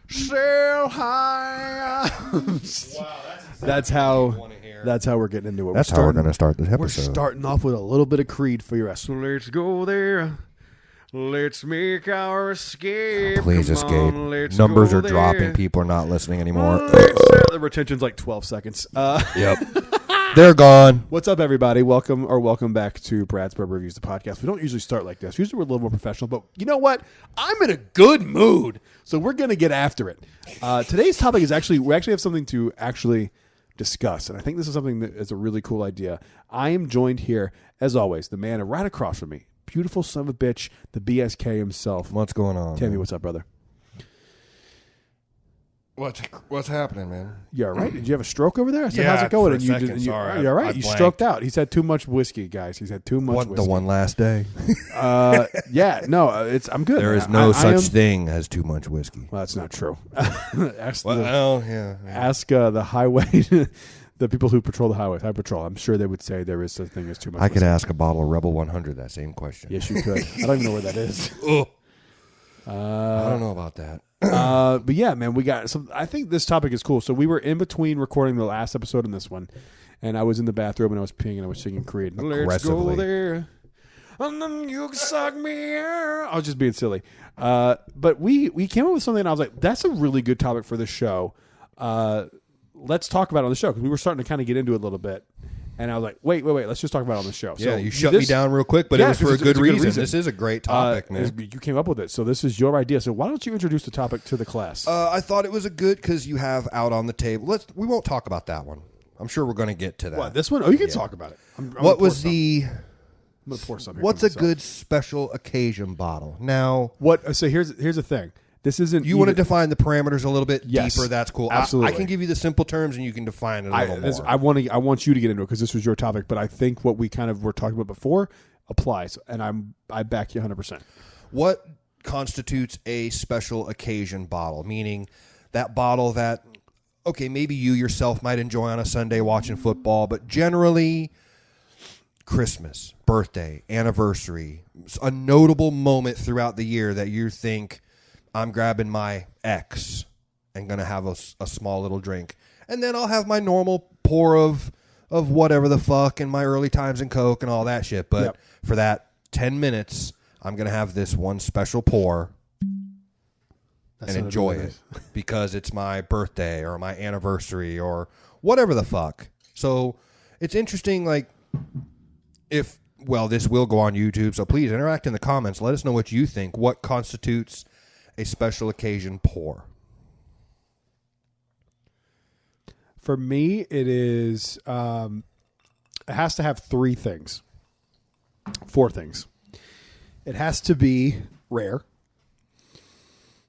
Sail high. That's how we're getting into it. That's how we're going to start this episode. We're starting off with a little bit of Creed for your ass. Let's go there. Let's make our escape. Please escape. Numbers are dropping. People are not listening anymore. The retention's like 12 seconds. Yep. They're gone. What's up, everybody? Welcome back to Brad's Bourbon Reviews, the podcast. We don't usually start like this. Usually we're a little more professional, but you know what? I'm in a good mood, so we're going to get after it. Today's topic is we actually have something to actually discuss, and I think this is something that is a really cool idea. I am joined here, as always, the man right across from me, beautiful son of a bitch, the BSK himself. What's going on? Tammy, what's up, brother? What's happening, man? You all right? Did you have a stroke over there? I said, yeah, how's it going? For a second, sorry. You're all right. You stroked out. He's had too much whiskey, guys. He's had too much whiskey. The one last day. Yeah, no, I'm good. There is no such thing as too much whiskey. Well, that's not true. Ask the highway, the people who patrol the highways. I patrol. I'm sure they would say there is such thing as too much whiskey. I could ask a bottle of Rebel 100 that same question. Yes, you could. I don't even know where that is. I don't know about that. But yeah, man, we got some. I think this topic is cool. So we were in between recording the last episode and this one, and I was in the bathroom and I was peeing and I was singing Creed. Let's go there, and then you suck me here. I was just being silly. But we came up with something, and I was like, that's a really good topic for the show. Let's talk about it on the show, because we were starting to kind of get into it a little bit. And I was like, wait, let's just talk about it on the show. Yeah, so you shut me down real quick, but it was for a good reason. This is a great topic, man. You came up with it, so this is your idea. So why don't you introduce the topic to the class? I thought it was a good, because you have out on the table. We won't talk about that one. I'm sure we're going to get to that. What, this one? Oh, you can talk about it. I'm what was the... I'm going to pour some here. What's a good special occasion bottle? Now... So here's the thing. This isn't. You want to define the parameters a little bit deeper? That's cool. Absolutely. I can give you the simple terms, and you can define it a little more. I want you to get into it because this was your topic. But I think what we kind of were talking about before applies, and I back you 100%. What constitutes a special occasion bottle? Meaning that bottle that, okay, maybe you yourself might enjoy on a Sunday watching football, but generally Christmas, birthday, anniversary, a notable moment throughout the year that you think, I'm grabbing my X and going to have a small little drink. And then I'll have my normal pour of whatever the fuck and my early times in Coke and all that shit. But for that 10 minutes, I'm going to have this one special pour and enjoy it because it's my birthday or my anniversary or whatever the fuck. So it's interesting, like, this will go on YouTube. So please interact in the comments. Let us know what you think. What constitutes a special occasion pour? For me, it is. It has to have 4 things. It has to be rare.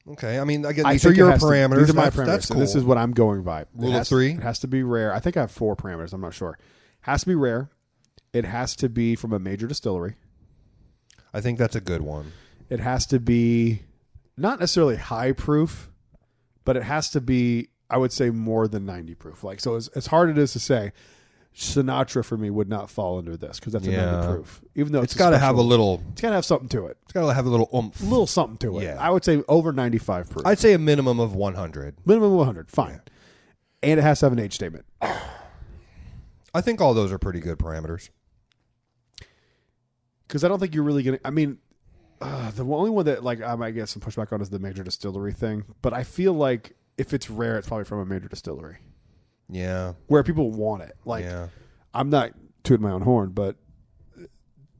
Okay, I mean, again, these are your parameters. These are my parameters. That's cool. So this is what I'm going by. Rule of 3? It has to be rare. I think I have 4 parameters. I'm not sure. Has to be rare. It has to be from a major distillery. I think that's a good one. It has to be not necessarily high proof, but it has to be, I would say, more than 90 proof. Like, so as hard it is to say, Sinatra for me would not fall under this because that's a 90 proof. Even though it's got to have a little. It's got to have something to it. It's got to have a little oomph. A little something to it. Yeah. I would say over 95 proof. I'd say a minimum of 100. Minimum of 100. Fine. Yeah. And it has to have an age statement. I think all those are pretty good parameters. Because I don't think you're really going to. I mean, the only one that I might get some pushback on is the major distillery thing. But I feel like if it's rare, it's probably from a major distillery. Yeah. Where people want it. I'm not tooting my own horn, but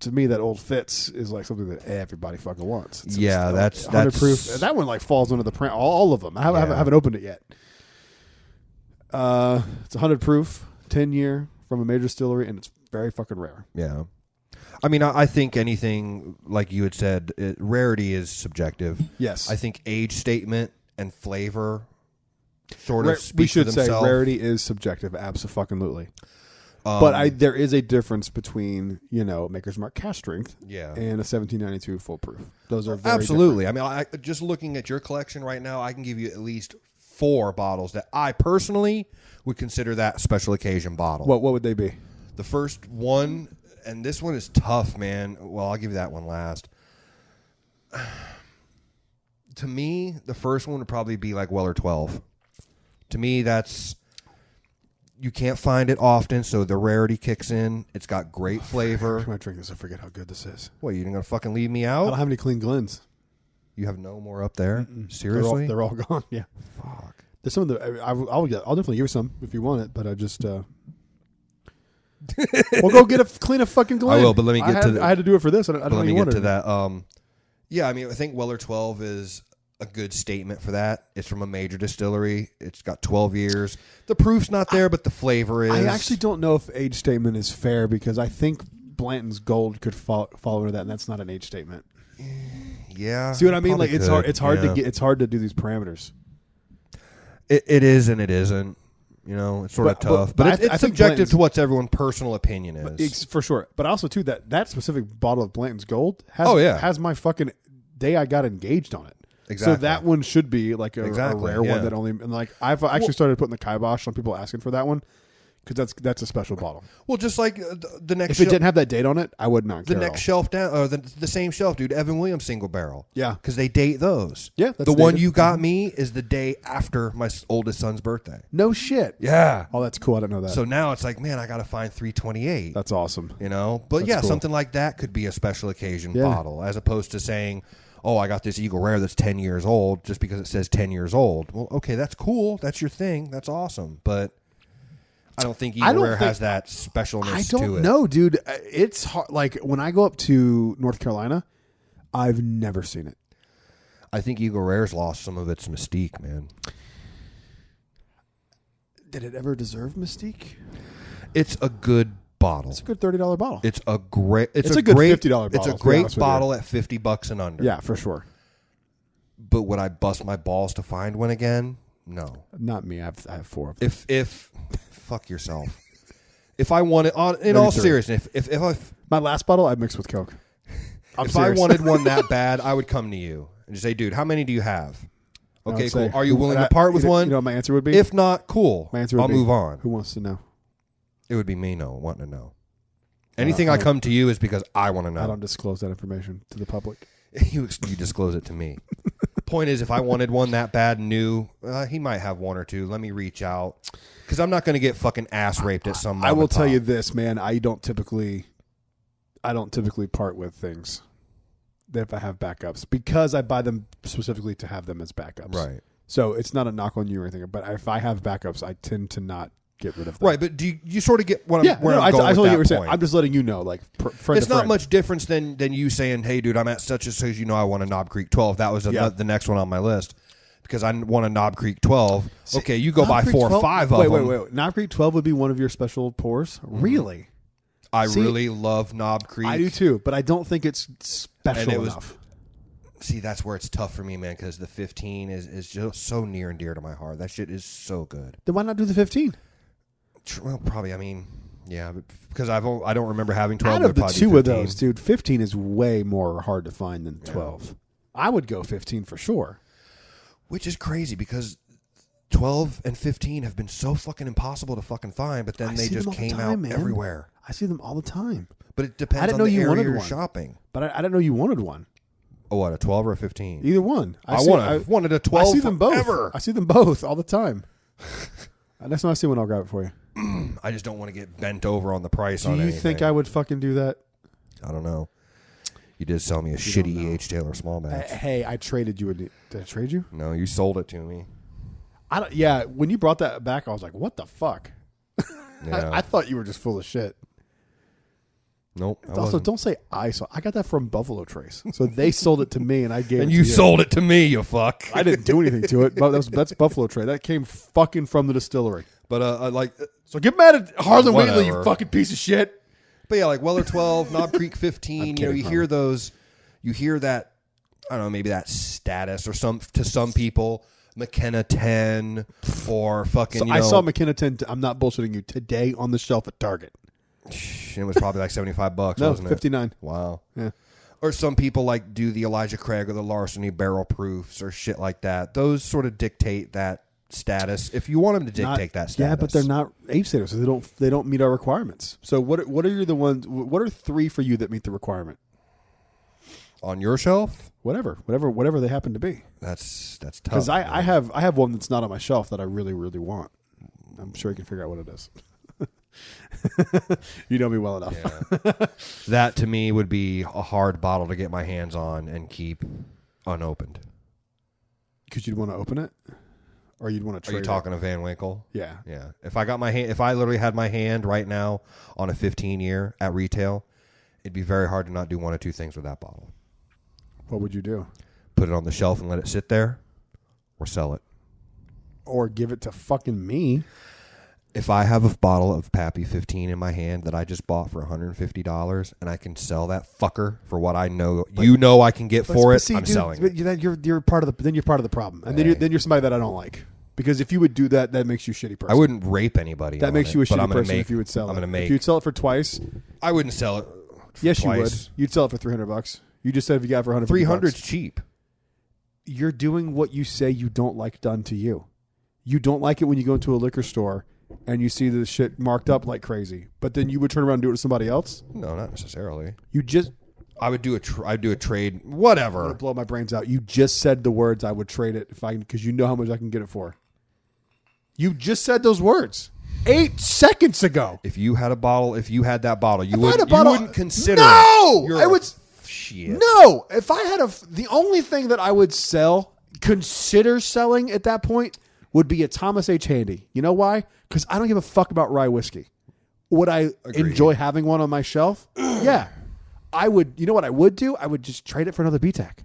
to me, that Old Fitz is like something that everybody fucking wants. That's 100 proof. That one falls under the all of them. I haven't opened it yet. It's 100 proof, 10-year from a major distillery, and it's very fucking rare. Yeah. I mean, I think anything, like you had said, rarity is subjective. Yes. I think age statement and flavor sort of speak we should for themselves. say rarity is subjective, absolutely. But there is a difference between, Maker's Mark cask strength and a 1792 full proof. Those are very absolutely different. I mean, just looking at your collection right now, I can give you at least 4 bottles that I personally would consider that special occasion bottle. What would they be? The first one, and this one is tough, man. Well, I'll give you that one last. To me, the first one would probably be like Weller 12. To me, that's... You can't find it often, so the rarity kicks in. It's got great flavor. I'm going to drink this. I forget how good this is. What, you going to fucking leave me I out? don't have any clean Glens. You have no more up there? Seriously? They're all gone, yeah. Fuck. There's some of the... I'll definitely give you some if you want it, but I just... We'll go clean a fucking Glen. I will, but let me get to... I had to do it for this. I don't let me even get to that. Yeah, I mean, I think Weller 12 is a good statement for that. It's from a major distillery. It's got 12 years. The proof's not there, but the flavor is. I actually don't know if age statement is fair because I think Blanton's Gold could fall into that, and that's not an age statement. Yeah. See what I mean? Like it's hard. It's hard yeah. to get. It's hard to do these parameters. It is and it isn't. You know, it's sort of tough. But it's subjective to what everyone's personal opinion is. For sure. But also too that specific bottle of Blanton's Gold has my fucking day I got engaged on it. Exactly. So that one should be like a rare one that only, and like I've actually started putting the kibosh on people asking for that one because that's a special bottle. Well, just like the next. If it didn't have that date on it, I would not care. The next shelf down, or the same shelf, dude. Evan Williams single barrel. Yeah, because they date those. Yeah, the one you got me is the day after my oldest son's birthday. No shit. Yeah. Oh, that's cool. I didn't know that. So now it's like, man, I got to find 328. That's awesome. You know, but that's cool. Something like that could be a special occasion bottle, as opposed to saying, oh, I got this Eagle Rare that's 10 years old just because it says 10 years old. Well, okay, that's cool. That's your thing. That's awesome. But I don't think Eagle Rare has that specialness to it. I don't know, dude. It's hard. Like, when I go up to North Carolina, I've never seen it. I think Eagle Rare's lost some of its mystique, man. Did it ever deserve mystique? It's a good bottle. It's a good $30 bottle. It's a great. It's a good $50 bottle. It's a great bottle at $50 and under. Yeah, for sure. But would I bust my balls to find one again? No, not me. I have 4 of them. If fuck yourself. If I wanted, in all seriousness, if my last bottle I mixed with Coke. If I wanted one that bad, I would come to you and just say, dude, how many do you have? Okay, cool. Are you willing to part with one? You know what my answer would be? If not, cool. My answer would I'll move on. Who wants to know? It would be me wanting to know. Anything I come to you is because I want to know. I don't disclose that information to the public. You disclose it to me. Point is, if I wanted one that bad and new, he might have one or two. Let me reach out. Because I'm not going to get fucking ass raped at some I will tell you this, man. I don't typically part with things that if I have backups because I buy them specifically to have them as backups. Right. So it's not a knock on you or anything. But if I have backups, I tend to not get rid of them. Right, but do you sort of get what I'm going I totally get what you're saying. point. I'm just letting you know, like, friend it's not much difference than you saying, hey, dude, I'm at such and such, I want a Knob Creek 12. That was the next one on my list because I want a Knob Creek 12. Okay, you go buy 4 or 5 of them. Wait. Knob Creek 12 would be one of your special pours? Really? I really love Knob Creek. I do too, but I don't think it's special enough. See, that's where it's tough for me, man, because the 15 is just so near and dear to my heart. That shit is so good. Then why not do the 15? Well, probably. I mean, yeah, because I don't remember having 12. Out of the 2 of those, dude, 15 is way more hard to find than 12. Yeah. I would go 15 for sure. Which is crazy because 12 and 15 have been so fucking impossible to fucking find, but then they just came out everywhere. I see them all the time. But it depends on the area you're shopping. But I didn't know you wanted one. Oh, what, a 12 or a 15? Either one. I wanted a 12 I see them both. Ever. I see them both all the time. Next time I see one, I'll grab it for you. I just don't want to get bent over on the price on anything. anything. Do you think I would fucking do that? I don't know. You did sell me a shitty E.H. Taylor small batch. Hey, I traded you. Did I trade you? No, you sold it to me. Yeah, when you brought that back, I was like, what the fuck? Yeah. I thought you were just full of shit. Nope. Also, don't say I sold. I got that from Buffalo Trace. So they sold it to me, and I gave and it to you. And you sold it to me, you fuck. I didn't do anything to it. But that's Buffalo Trace. That came fucking from the distillery. But so get mad at Harlan Wheatley, you fucking piece of shit. But yeah, like Weller 12, Knob Creek 15. You hear those. You hear that. I don't know, maybe that status or to some people. McKenna 10 or fucking. I saw McKenna 10. I'm not bullshitting you today on the shelf at Target. It was probably like $75, no, wasn't it? 59. Wow. Yeah. Or some people like do the Elijah Craig or the Larceny barrel proofs or shit like that. Those sort of dictate that status. If you want them to dictate that status, yeah, but they're not age status, so they don't meet our requirements. So what are the ones? What are 3 for you that meet the requirement? On your shelf? Whatever they happen to be. That's tough. Because I have one that's not on my shelf that I really, really want. I'm sure you can figure out what it is. You know me well enough. Yeah. That to me would be a hard bottle to get my hands on and keep unopened. Because you'd want to open it, or you'd want to trade it. Are you talking to Van Winkle? Yeah. Yeah. If I literally had my hand right now on a 15-year at retail, it'd be very hard to not do one or two things with that bottle. What would you do? Put it on the shelf and let it sit there, or sell it. Or give it to fucking me. If I have a bottle of Pappy 15 in my hand that I just bought for $150 and I can sell that fucker for what I know I can get for it, I'm selling it. You're part of the problem. And then you're somebody that I don't like. Because if you would do that, that makes you a shitty person. I wouldn't rape anybody. That makes you a shitty person if you would sell it. If you'd sell it for twice. I wouldn't sell it for yes, twice. You would. You'd sell it for $300. You just said if you got it for $150. $300's cheap. You're doing what you say you don't like done to you. You don't like it when you go into a liquor store and you see the shit marked up like crazy, but then you would turn around and do it to somebody else? No, not necessarily. I would do a trade, whatever. I'm gonna blow my brains out. You just said the words, I would trade it because you know how much I can get it for. You just said those words 8 seconds ago. If you had that bottle, you wouldn't consider Shit. No, if I had the only thing that I would consider selling at that point would be a Thomas H. Handy. You know why? Because I don't give a fuck about rye whiskey. Would I enjoy having one on my shelf? Yeah. I would. You know what I would do? I would just trade it for another BTAC.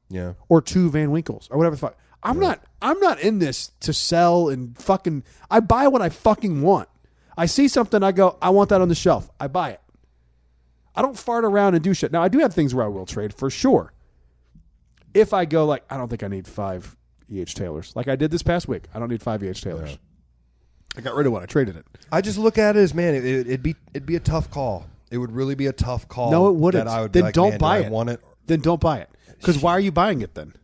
Yeah. Or 2 Van Winkles or whatever the fuck. I'm not in this to sell and fucking. I buy what I fucking want. I see something, I go, I want that on the shelf. I buy it. I don't fart around and do shit. Now, I do have things where I will trade for sure. If I go I don't think I need 5 E.H. Taylors. Like I did this past week. I don't need 5 E.H. Taylors. Yeah. I got rid of one. I traded it. I just look at it as, man, it'd be a tough call. It would really be a tough call. No, it wouldn't. That I would then don't buy it. Want it. Then don't buy it. Because why are you buying it then?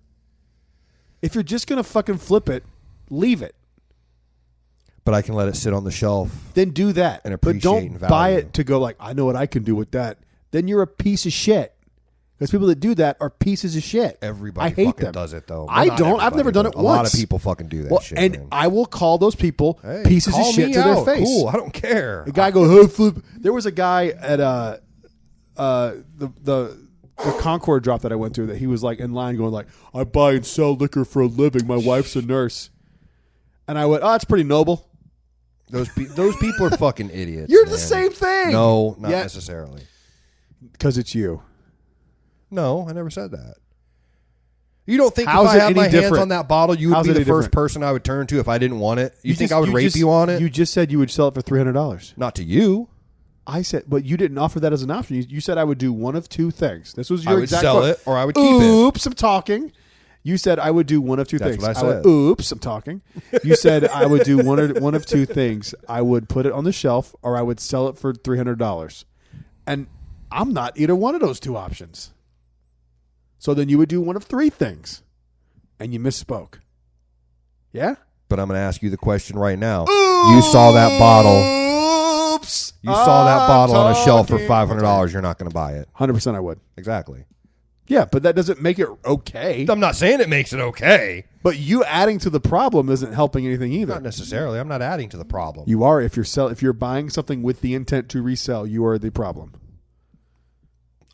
If you're just going to fucking flip it, leave it. But I can let it sit on the shelf. Then do that. And appreciate but and don't value. buy it to go I know what I can do with that. Then you're a piece of shit. Because people that do that are pieces of shit. Everybody I hate fucking them. does it, though. I don't. I've never done it once. A lot of people fucking do that shit. And man. I will call those people pieces of shit to their face. Cool. I don't care. The guy goes, oh, flip. There was a guy at the Concord drop that I went to that he was in line going I buy and sell liquor for a living. My wife's a nurse. And I went, oh, that's pretty noble. Those people are fucking idiots. You're the same thing. No, not necessarily. Because it's you. No, I never said that. You don't think How's if I had my different? hands on that bottle, you would be the first person I would turn to if I didn't want it? You think I would rape you on it? You just said you would sell it for $300. Not to you. I said, but you didn't offer that as an option. You said I would do one of 2 things. This was your exact I would sell it or I would keep it. Oops, I'm talking. You said I would do one of 2 things. That's what I said. Oops, I'm talking. You said I would do one of 2 things. I would put it on the shelf or I would sell it for $300. And I'm not either one of those 2 options. So then you would do one of 3 things. And you misspoke. Yeah? But I'm going to ask you the question right now. Oops. You saw that bottle. You saw that bottle on a shelf for $500. You're not going to buy it. 100% I would. Exactly. Yeah, but that doesn't make it okay. I'm not saying it makes it okay. But you adding to the problem isn't helping anything either. Not necessarily. I'm not adding to the problem. You are. If you're buying something with the intent to resell, you are the problem.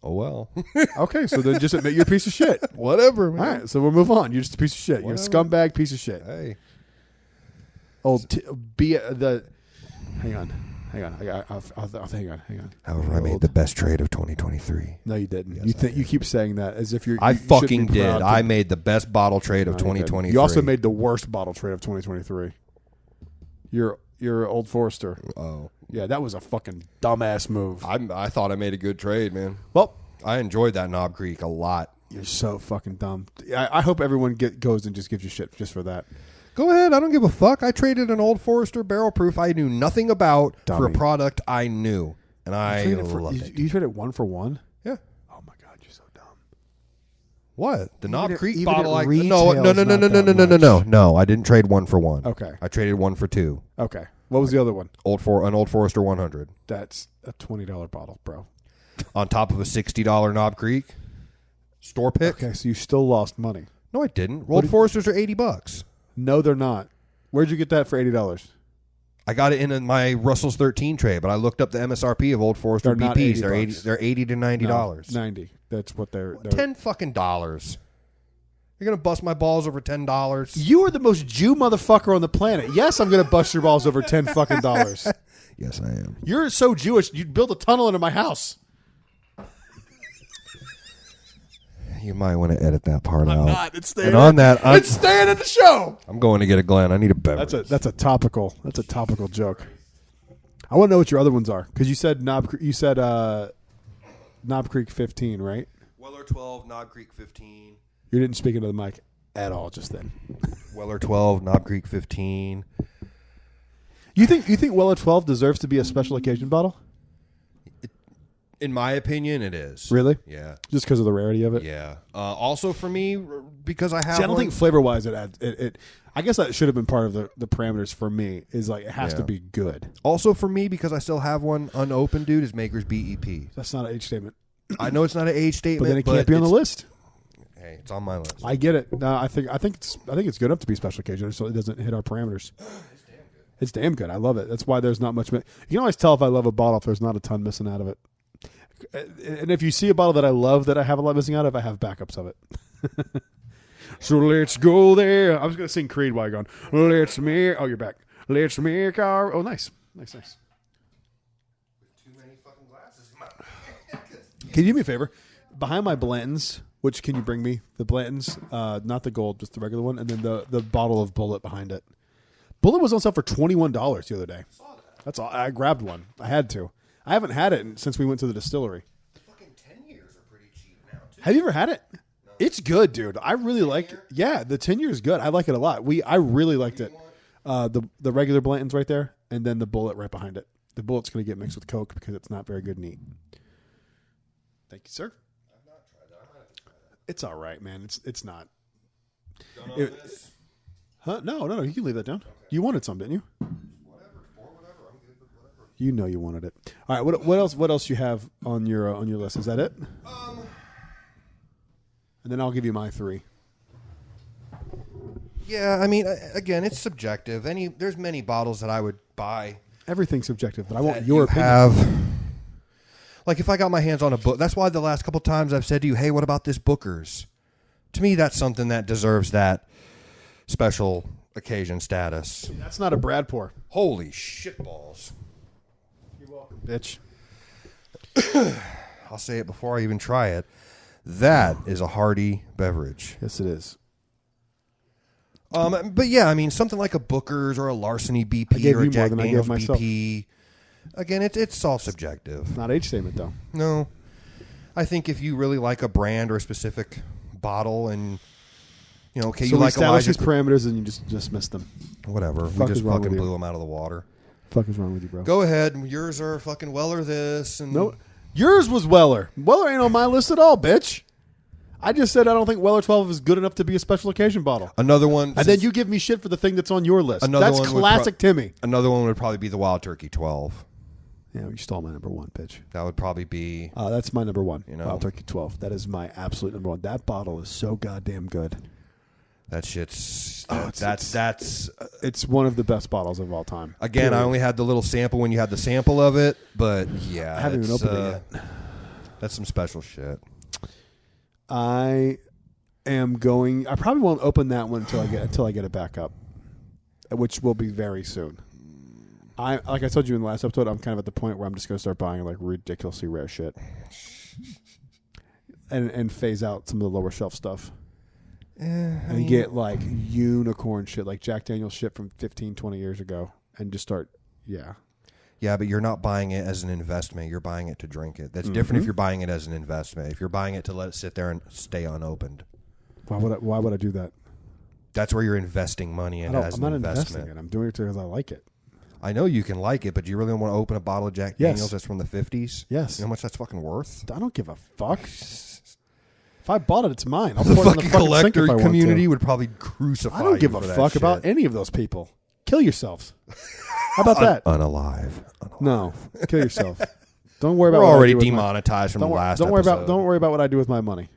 Oh, well. Okay, so then just admit you're a piece of shit. Whatever, man. All right, so we'll move on. You're just a piece of shit. Whatever. You're a scumbag piece of shit. Hey. Hang on. Hang on. However, I made the best trade of 2023. No, you didn't. Yes, you keep saying that as if you're. I fucking did. I made the best bottle trade of 2023. You also made the worst bottle trade of 2023. You're Old Forester. Oh. Yeah, that was a fucking dumbass move. I thought I made a good trade, man. Well, I enjoyed that Knob Creek a lot. You're so fucking dumb. I hope everyone goes and just gives you shit just for that. Go ahead. I don't give a fuck. I traded an Old Forester barrel proof I knew nothing about Dummy. for a product I knew, and I loved it. You traded 1 for 1? Yeah. Oh my god, you're so dumb. What? The Knob Creek even bottle? at No. I didn't trade 1 for 1. Okay. I traded 1 for 2. Okay. What was the other one? An Old Forester 100. That's a $20 bottle, bro. On top of a $60 Knob Creek. Store pick. Okay, so you still lost money. No, I didn't. Old Foresters are $80. No, they're not. Where'd you get that for $80? I got it in my Russell's 13 tray, but I looked up the MSRP of Old Forester They're not BPs. $80. They're $80 to $90. No, 90. That's what they're $10 fucking dollars. You're gonna bust my balls over $10. You are the most Jew motherfucker on the planet. Yes, I'm gonna bust your balls over $10 fucking dollars. Yes, I am. You're so Jewish. You'd build a tunnel into my house. You might want to edit that part out. I'm not. It's staying. And on that, it's staying in the show. I'm going to get a Glen. I need a beverage. That's a topical joke. I want to know what your other ones are because you said Knob Creek 15, right? Weller 12, Knob Creek 15. You didn't speak into the mic at all just then. Weller 12, Knob Creek 15. You think Weller 12 deserves to be a special occasion bottle? In my opinion, it is. Really? Yeah. Just because of the rarity of it? Yeah. Also for me, because I have See, I don't think flavor-wise it adds... It I guess that should have been part of the parameters for me, is like it has to be good. Also for me, because I still have one unopened, dude, is Maker's BEP. That's not an age statement. I know it's not an age statement, but then it can't be on the list. Hey, it's on my list. I get it. No, I think it's good enough to be special occasion, so it doesn't hit our parameters. It's damn good. I love it. That's why there's not much. You can always tell if I love a bottle if there's not a ton missing out of it. And if you see a bottle that I love that I have a lot missing out of, I have backups of it. So let's go there. I was going to sing Creed while you're gone. Let's make. Oh, you're back. Let's make our. Oh, nice. Nice. Too many fucking glasses. Can you do me a favor? Behind my Blanton's, which can you bring me? The Blanton's, not the gold, just the regular one, and then the bottle of Bullet behind it. Bullet was on sale for $21 the other day. That's all. I grabbed one. I had to. I haven't had it since we went to the distillery. Fucking 10 years are pretty cheap now, too. Have you ever had it? No. It's good, dude. I really like it. Yeah, the 10 year is good. I like it a lot. I really liked it. The regular Blanton's right there, and then the Bullet right behind it. The Bullet's going to get mixed with Coke because it's not very good and neat. Thank you, sir. I've not tried that. I might have to try that. It's all right, man. It's not. Done on this? Huh? No. You can leave that down. Okay. You wanted some, didn't you? Whatever. I'm good with whatever. You know you wanted it. All right. What else? What else you have on your list? Is that it? And then I'll give you my 3. Yeah, I mean, again, it's subjective. There's many bottles that I would buy. Everything's subjective, but I want your opinion. Like if I got my hands on a book, that's why the last couple times I've said to you, hey, what about this Booker's? To me, that's something that deserves that special occasion status. That's not a Brad pour. Holy shitballs. You're welcome, bitch. I'll say it before I even try it. That is a hearty beverage. Yes, it is. But yeah, I mean, something like a Booker's or a Larceny BP or a Jack Daniel's BP. Again, it's all subjective. Not age statement, though. No. I think if you really like a brand or a specific bottle and, okay, so you like establish Elijah... these parameters and you just missed them. Whatever. We just fucking blew them out of the water. Fuck is wrong with you, bro? Go ahead. Yours are fucking Weller this. And no, yours was Weller. Weller ain't on my list at all, bitch. I just said I don't think Weller 12 is good enough to be a special occasion bottle. Another one. And then you give me shit for the thing that's on your list. That's classic Timmy. Another one would probably be the Wild Turkey 12. Yeah, you stole my number 1, bitch. That would probably be... that's my number 1, Wild Turkey 12. That is my absolute number 1. That bottle is so goddamn good. That shit's... It's one of the best bottles of all time. Again, period. I only had the little sample when you had the sample of it, but yeah. I haven't even opened it yet. That's some special shit. I probably won't open that one until I get it back up, which will be very soon. Like I told you in the last episode, I'm kind of at the point where I'm just going to start buying like ridiculously rare shit, and phase out some of the lower shelf stuff, and get like unicorn shit, like Jack Daniel's shit from 15, 20 years ago, and just start, yeah. Yeah, but you're not buying it as an investment. You're buying it to drink it. That's different if you're buying it as an investment. If you're buying it to let it sit there and stay unopened. Why would I do that? That's where you're investing money in as an investment. I'm not investing it. I'm doing it because I like it. I know you can like it, but do you really want to open a bottle of Jack Daniels that's from the 50s? Yes. You know how much that's fucking worth? I don't give a fuck. If I bought it, it's mine. I'll the pour it in fucking the fucking collector sink if I community would probably crucify you. I don't give a fuck about any of those people. Kill yourselves. How about that? Unalive. No, kill yourself. Don't worry about. We're already demonetized from the last episode. Don't worry about what I do with my money.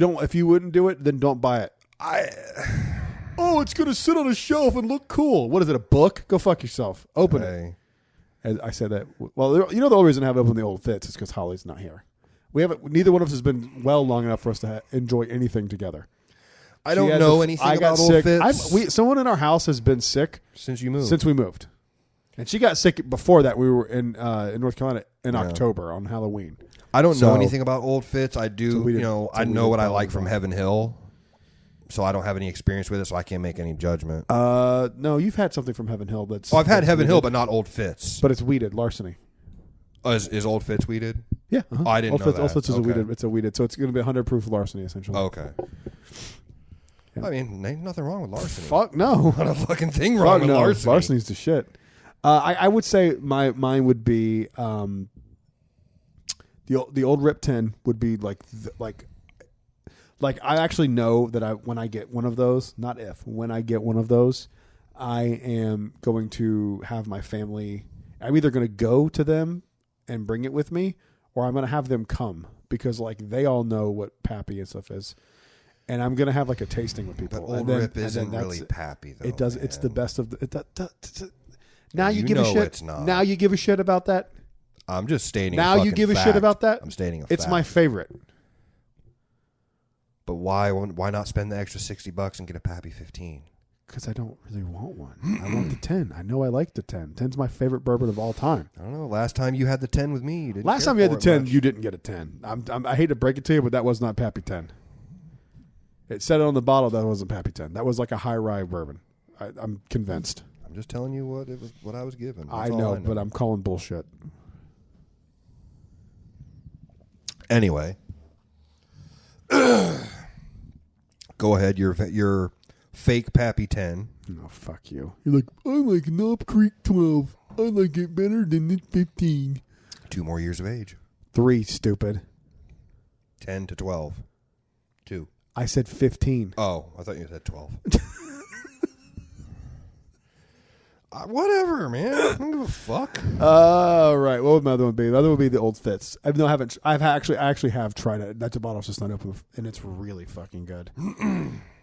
If you wouldn't do it, then don't buy it. Oh, it's gonna sit on a shelf and look cool. What is it? A book? Go fuck yourself. Open it. As I said that. Well, you know the only reason I have opened the old fits is because Holly's not here. We haven't. Neither one of us has been well long enough for us to enjoy anything together. I don't know anything about old fits. Someone in our house has been sick since you moved. Since we moved, and she got sick before that. We were in North Carolina in October on Halloween. I don't know anything about old fits. I do. I know what I like from Heaven Hill. So I don't have any experience with it, so I can't make any judgment. No, you've had something from Heaven Hill that's... Oh, I've had Heaven Hill, but not Old Fits. But it's weeded, larceny. Oh, is Old Fits weeded? Yeah. Uh-huh. Oh, I didn't know that. Old Fits is a weeded. It's a weeded, so it's going to be 100 proof larceny, essentially. Okay. Yeah. I mean, ain't nothing wrong with larceny. Fuck no. Not a fucking thing wrong with larceny. Larceny's the shit. I would say mine would be... the old Rip 10 would be like I actually know that when I get one of those, when I get one of those, I am going to have my family. I'm either going to go to them and bring it with me, or I'm going to have them come because like they all know what Pappy and stuff is, and I'm going to have like a tasting with people. But old Rip isn't really Pappy though. It does. Man. It's the best of the. Now you give a shit. It's not. Now you give a shit about that. I'm just stating. Now you give a shit about that. I'm stating a fact. It's my favorite. But why not spend the extra $60 and get a Pappy 15? Because I don't really want one. I want the 10. I know I like the 10. 10's my favorite bourbon of all time. I don't know. Last time you had the 10 with me, you didn't. Last time you had the 10, you didn't get a 10. I hate to break it to you, but that was not Pappy 10. It said it on the bottle that wasn't Pappy 10. That was like a high rye bourbon. I'm convinced. I'm just telling you what I was given. I know, but I'm calling bullshit. Anyway. Go ahead. Your fake Pappy 10. Oh, fuck you. You're like, I like Knob Creek 12. I like it better than the 15. 2 more years of age. 3, stupid. 10 to 12. 2. I said 15. Oh, I thought you said 12. Whatever, man. I don't give a fuck. Right. What would my other one be? The other one would be the Old Fits. I actually have tried it. That bottle's just not open, and it's really fucking good.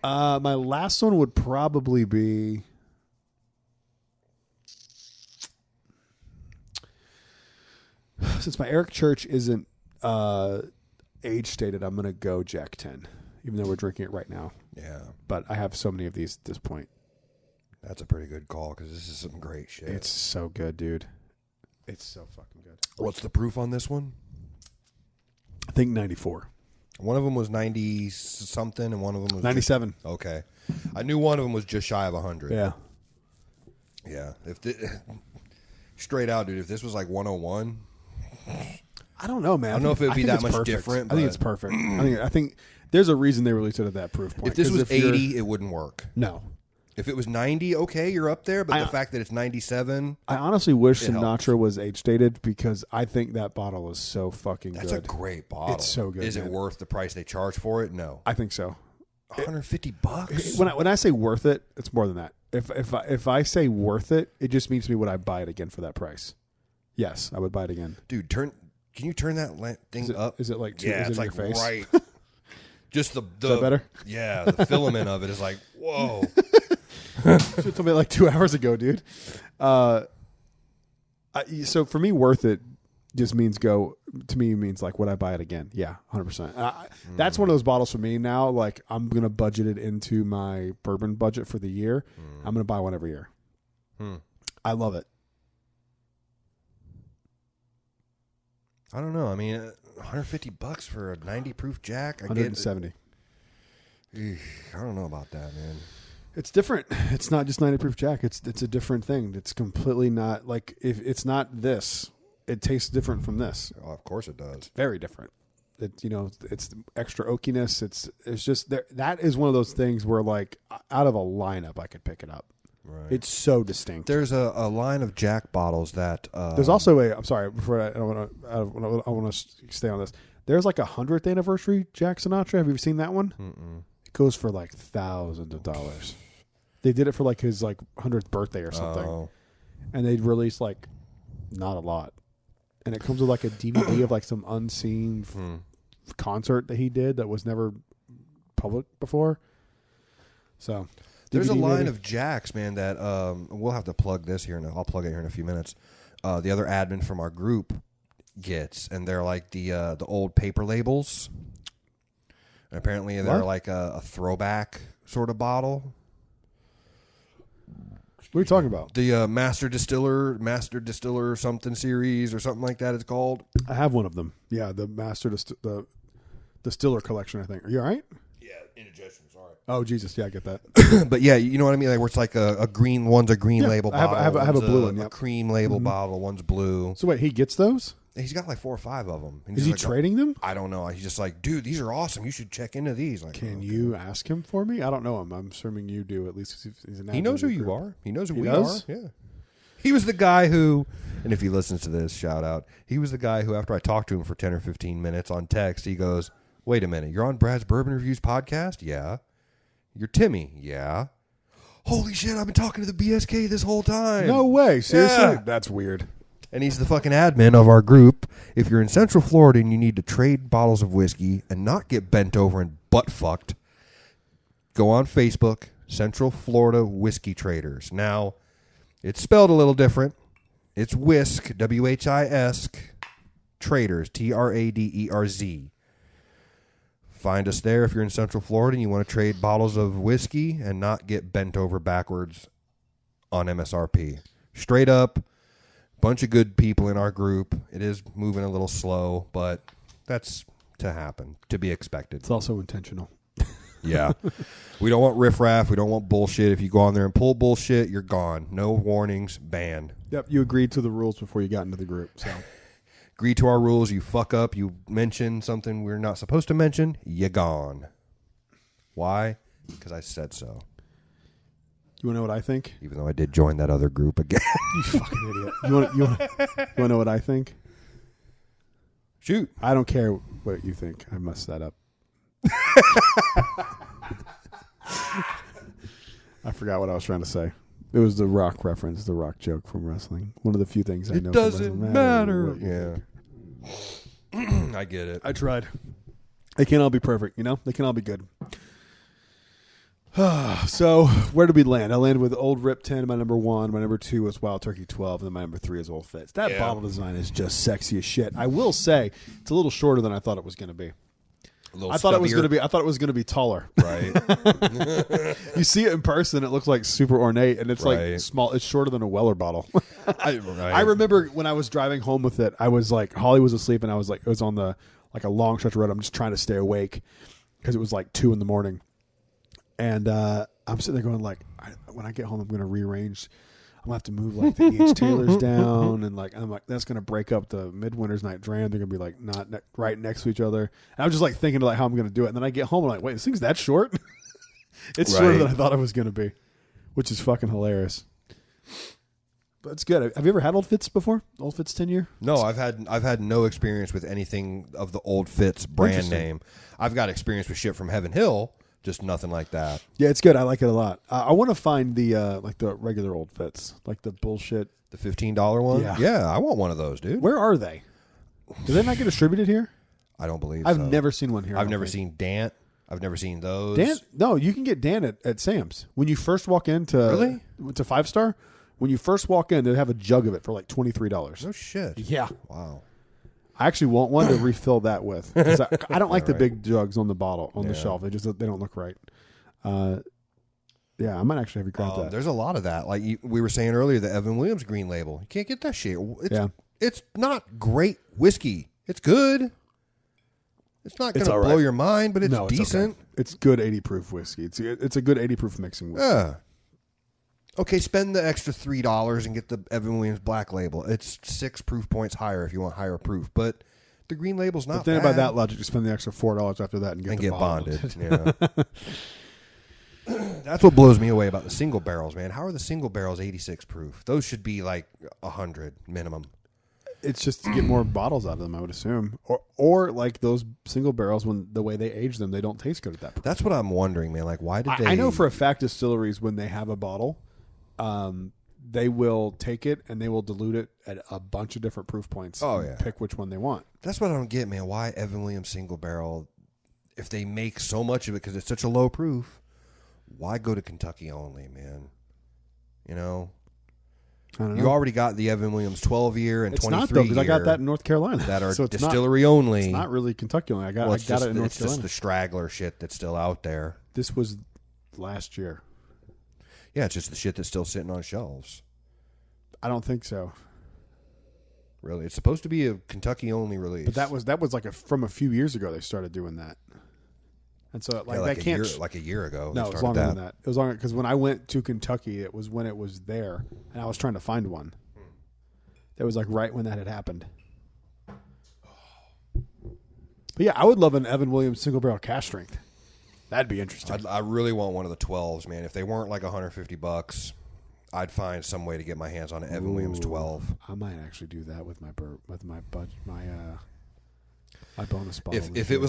My last one would probably be. Since my Eric Church isn't age stated, I'm gonna go Jack 10, even though we're drinking it right now. Yeah. But I have so many of these at this point. That's a pretty good call because this is some great shit. It's so good, dude. It's so fucking good. What's the proof on this one? I think 94. One of them was 90 something, and one of them was 97. Okay, I knew one of them was just shy of 100. Yeah, yeah. Straight out, dude. If this was like 101, I don't know, man. I don't know if it would be that much perfect. different. I think it's perfect. I think there's a reason they released it at that proof point. If this was 80, it wouldn't work. No. If it was 90, okay, you're up there. But the fact that it's 97, I honestly wish Sinatra was age dated because I think that bottle is so fucking good. That's a great bottle. It's so good. Is it worth the price they charge for it? No, I think so. $150. When I say worth it, it's more than that. If I say worth it, it just means to me would I buy it again for that price? Yes, I would buy it again. Dude, can you turn that thing up? Is it like two, yeah? is It's it like in your face? right. Just the is that better? Yeah, the filament of it is like whoa. Should told me like 2 hours ago, dude. So for me, worth it just means means like would I buy it again? Yeah, 100%. That's one of those bottles for me now. Like I'm gonna budget it into my bourbon budget for the year. I'm gonna buy one every year. I love it. I don't know. I mean, $150 for a 90 proof Jack. 170. I don't know about that, man. It's different. It's not just 90 proof Jack. It's a different thing. It's completely not like if it's not this, it tastes different from this. Oh, of course it does. It's very different. It's extra oakiness. It's just there. That is one of those things where like out of a lineup, I could pick it up. Right. It's so distinct. There's a line of Jack bottles that. There's also I'm sorry. Before I want to stay on this. There's like a 100th anniversary Jack Sinatra. Have you ever seen that one? Mm-mm. It goes for like thousands of dollars. They did it for like his like 100th birthday or something, and they'd release like not a lot, and it comes with like a DVD of like some unseen concert that he did that was never public before. So there's a DVD line maybe? of Jacks, man, that we'll have to plug this here, and I'll plug it here in a few minutes. The other admin from our group gets, and they're like the old paper labels. And apparently they're like a throwback sort of bottle. What are you talking about? The Master Distiller something series or something like that it's called. I have one of them. Yeah, the the Distiller collection, I think. Are you all right? Yeah, indigestion, sorry. Oh, Jesus. Yeah, I get that. But yeah, you know what I mean? Like where it's like a green, one's a green label bottle. I have a blue one, a cream label bottle, one's blue. So wait, he gets those? He's got like 4 or 5 of them. And Is he like, trading them? I don't know. He's just like, dude, these are awesome. You should check into these. Like, Can you ask him for me? I don't know him. I'm assuming you do. At least he's an. He knows who you are. He knows who we does? are. Yeah. He was the guy who, and if he listens to this, shout out. He was the guy who, after I talked to him for 10 or 15 minutes on text, he goes, "Wait a minute, you're on Brad's Bourbon Reviews podcast? Yeah. You're Timmy? Yeah. Holy shit, I've been talking to the BSK this whole time. No way. Seriously? Yeah. That's weird. And he's the fucking admin of our group. If you're in Central Florida and you need to trade bottles of whiskey and not get bent over and butt fucked, go on Facebook, Central Florida Whiskey Traders. Now, it's spelled a little different. It's Whisk, W-H-I-S-K, Traders, T-R-A-D-E-R-Z. Find us there if you're in Central Florida and you want to trade bottles of whiskey and not get bent over backwards on MSRP. Straight up. Bunch of good people in our group. It is moving a little slow, but that's to happen, to be expected. It's also intentional. Yeah. We don't want riffraff. We don't want bullshit. If you go on there and pull bullshit, you're gone. No warnings, banned. Yep, you agreed to the rules before you got into the group. So Agree to our rules. You fuck up. You mention something we're not supposed to mention. You gone. Why? Because I said so. You want to know what I think? Even though I did join that other group again. You fucking idiot. You want to know what I think? Shoot. I don't care what you think. I messed that up. I forgot what I was trying to say. It was the Rock reference, the Rock joke from wrestling. One of the few things I know. It doesn't matter. Yeah. I get it. I tried. They can't all be perfect, you know? They can all be good. So, where did we land? I landed with Old Rip 10, my number 1. My number 2 was Wild Turkey 12, and then my number 3 is Old Fitz. That bottle design is just sexy as shit. I will say, it's a little shorter than I thought it was going to be. I thought it was going to be taller. Right. You see it in person, it looks like super ornate, and it's like small. It's shorter than a Weller bottle. I remember when I was driving home with it, I was like, Holly was asleep, and I was like, it was on the like a long stretch of road. I'm just trying to stay awake because it was like 2 a.m. And I'm sitting there going like, when I get home, I'm going to rearrange. I'm going to have to move like the E.H. Taylors down. And like, I'm like, that's going to break up the Midwinter's Night Dram. They're going to be like not right next to each other. And I'm just like thinking like how I'm going to do it. And then I get home and I'm like, wait, this thing's that short? It's shorter than I thought it was going to be, which is fucking hilarious. But it's good. Have you ever had Old Fitz before? Old Fitz 10-year? No, I've had no experience with anything of the Old Fitz brand name. I've got experience with shit from Heaven Hill. Just nothing like that. Yeah, it's good. I like it a lot. I want to find the like the regular Old Fitz, like the bullshit. The $15 one? Yeah, I want one of those, dude. Where are they? Do they not get distributed here? I don't believe I've never seen one here. I've never seen Dant. I've never seen those. Dant? No, you can get Dant at Sam's. When you first walk into to 5 Star, when you first walk in, they have a jug of it for like $23. No shit. Yeah. Wow. I actually want one to refill that with. Because I don't like the big jugs on the bottle, on the shelf. They don't look right. Yeah, I might actually have you grab that. There's a lot of that. Like we were saying earlier, the Evan Williams green label. You can't get that shit. It's not great whiskey. It's good. It's not going to blow your mind, but it's decent. It's good 80 proof whiskey. It's a good 80 proof mixing whiskey. Yeah. Okay, spend the extra $3 and get the Evan Williams black label. It's 6 proof points higher if you want higher proof, but the green label's not bad. But then by that logic, you spend the extra $4 after that and get bonded. Yeah. That's what blows me away about the single barrels, man. How are the single barrels 86 proof? Those should be like 100 minimum. It's just to get more bottles out of them, I would assume. Or like those single barrels, when the way they age them, they don't taste good at that point. That's what I'm wondering, man. Like, why did they... I know for a fact distilleries, when they have a bottle, they will take it and they will dilute it at a bunch of different proof points. Oh, yeah. Pick which one they want. That's what I don't get, man. Why Evan Williams single barrel... if they make so much of it because it's such a low proof, why go to Kentucky only, man? You know? I don't know. You already got the Evan Williams 12-year and 23-year. It's not, though, because I got that in North Carolina. That are so distillery only. It's not really Kentucky only. I got it in North Carolina. It's just the straggler shit that's still out there. This was last year. Yeah, it's just the shit that's still sitting on shelves. I don't think so. Really, it's supposed to be a Kentucky-only release. But that was like from a few years ago. They started doing that, and so that can't like a year ago. No, it was longer than that. It was longer because when I went to Kentucky, it was when it was there, and I was trying to find one. That was like right when that had happened. But yeah, I would love an Evan Williams single barrel cask strength. That'd be interesting. I really want one of the 12s, man. If they weren't like $150, I'd find some way to get my hands on an Evan Williams 12. I might actually do that with my bonus bottle. If it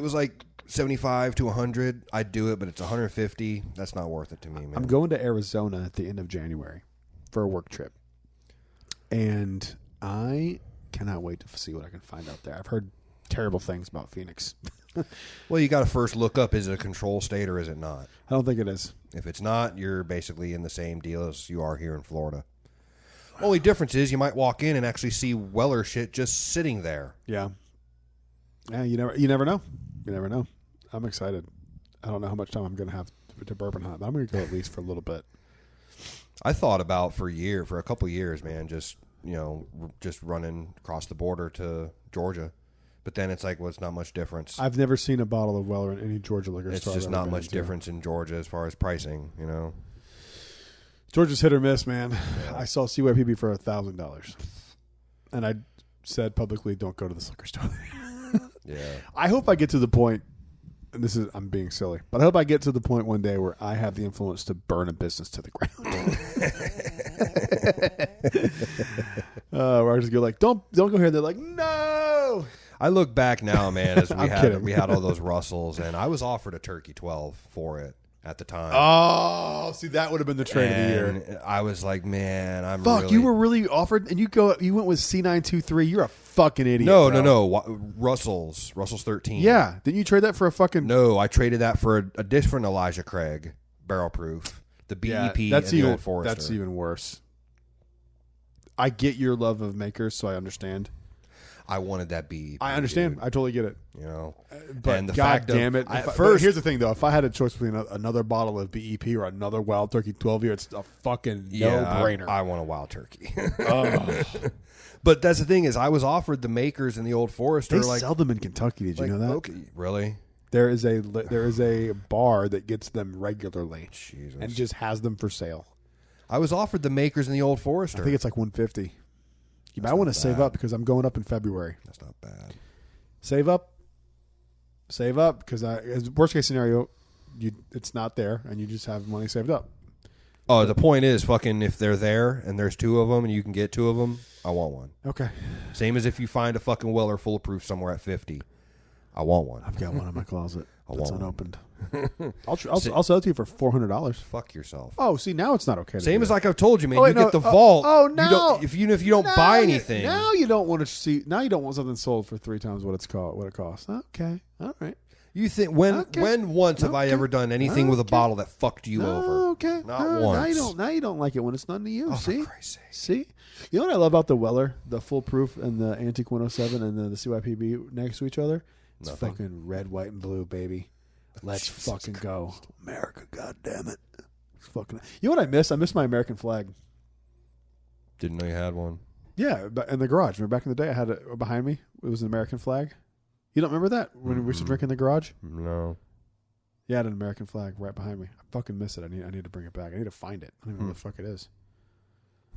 was like 75 to 100, I'd do it, but it's 150. That's not worth it to me, man. I'm going to Arizona at the end of January for a work trip, and I cannot wait to see what I can find out there. I've heard terrible things about Phoenix. Well, you got to first look up, is it a control state or is it not? I don't think it is. If it's not, you're basically in the same deal as you are here in Florida. Only difference is you might walk in and actually see Weller shit just sitting there. Yeah. Yeah, you never know. You never know. I'm excited. I don't know how much time I'm going to have to bourbon hunt, but I'm going to go at least for a little bit. I thought about for a couple years, man, just running across the border to Georgia. But then it's like, well, it's not much difference. I've never seen a bottle of Weller in any Georgia liquor store. It's just not much difference in Georgia as far as pricing, you know. Georgia's hit or miss, man. Yeah. I saw CYPB for $1,000, and I said publicly, "Don't go to this liquor store." Yeah. I hope I get to the point, and I'm being silly, but I hope I get to the point one day where I have the influence to burn a business to the ground. Where I just go like, "Don't go here." And they're like, "No." I look back now, man, as we had all those Russells, and I was offered a Turkey 12 for it at the time. Oh, see, that would have been the trade of the year. I was like, man, you were really offered, and you went with C923. You're a fucking idiot. No. Russell's 13. Yeah, didn't you trade that for a fucking? No, I traded that for a different Elijah Craig barrel proof, the BEP, and the Old Forester. That's even worse. I get your love of makers, so I understand. I wanted that BEP. I understand. Dude. I totally get it. You know, but and the God fact damn it! First, here's the thing, though. If I had a choice between another bottle of BEP or another Wild Turkey 12-year, it's a fucking no-brainer. I want a Wild Turkey. But that's the thing is, I was offered the makers and the Old Forester. They sell them in Kentucky. Did you know that? Okay, really? There is a bar that gets them regularly, Jesus, and just has them for sale. I was offered the makers and the Old Forester. I think it's like $150. You might want to save up because I'm going up in February. That's not bad. Save up because as worst case scenario, it's not there and you just have money saved up. Oh, the point is, fucking, if they're there and there's two of them and you can get two of them, I want one. Okay. Same as if you find a fucking Weller full proof somewhere at 50. I want one. I've got one in my closet. That's unopened. I'll I'll sell it to you for $400. Fuck yourself. Oh, see, now it's not okay. Same as like I've told you, man. You get the vault. Oh, no. If you don't buy anything. Now you don't want to see. Now you don't want something sold for 3 times what it costs. Okay. All right. You think when once have I ever done anything with a bottle that fucked you over? Okay. Not once. Now you don't like it when it's done to you. Oh, see? for Christ's sake. See? You know what I love about the Weller, the Full Proof, and the Antique 107, and the CYPB next to each other? It's fucking red, white, and blue, baby. Let's fucking go. America, goddammit. It's fucking. You know what I miss? I miss my American flag. Didn't know you had one. Yeah, but in the garage. Remember back in the day, I had it behind me. It was an American flag. You don't remember that when we used to drink in the garage? No. Yeah, I had an American flag right behind me. I fucking miss it. I need to bring it back. I need to find it. I don't even know where the fuck it is.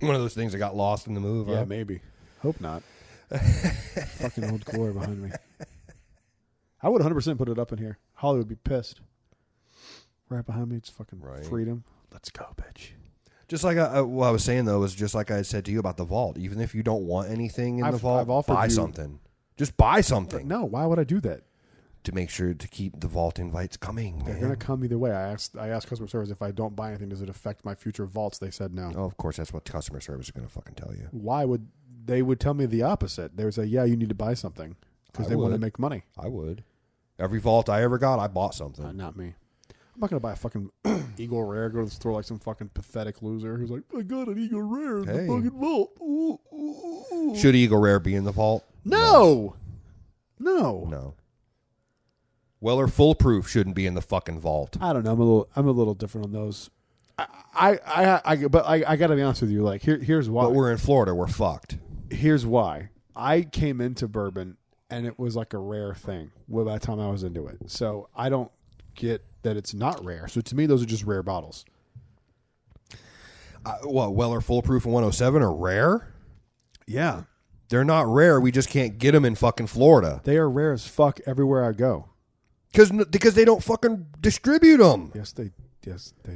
One of those things that got lost in the move. Yeah, huh? maybe. Hope not. Fucking old core behind me. I would 100% put it up in here. Holly would be pissed. Right behind me, it's fucking freedom. Let's go, bitch. Just like what I was saying, though, was just like I said to you about the vault. Even if you don't want anything in the vault, buy something. Just buy something. No, why would I do that? To make sure to keep the vault invites coming. They're going to come either way. I asked customer service, if I don't buy anything, does it affect my future vaults? They said no. Oh, of course, that's what customer service is going to fucking tell you. Why would they tell me the opposite? They would say, yeah, you need to buy something because they want to make money. I would. Every vault I ever got, I bought something. Not me. I'm not gonna buy a fucking Eagle Rare. Go to the store like some fucking pathetic loser who's like, I got an Eagle Rare in the fucking vault. Ooh, ooh, ooh. Should Eagle Rare be in the vault? No. Weller Foolproof shouldn't be in the fucking vault. I don't know. I'm a little different on those. But I got to be honest with you. Like here's why. But we're in Florida. We're fucked. Here's why. I came into bourbon and it was like a rare thing by the time I was into it. So I don't get that it's not rare. So to me, those are just rare bottles. Weller Foolproof and 107 are rare? Yeah. They're not rare. We just can't get them in fucking Florida. They are rare as fuck everywhere I go. Because they don't fucking distribute them. Yes, they.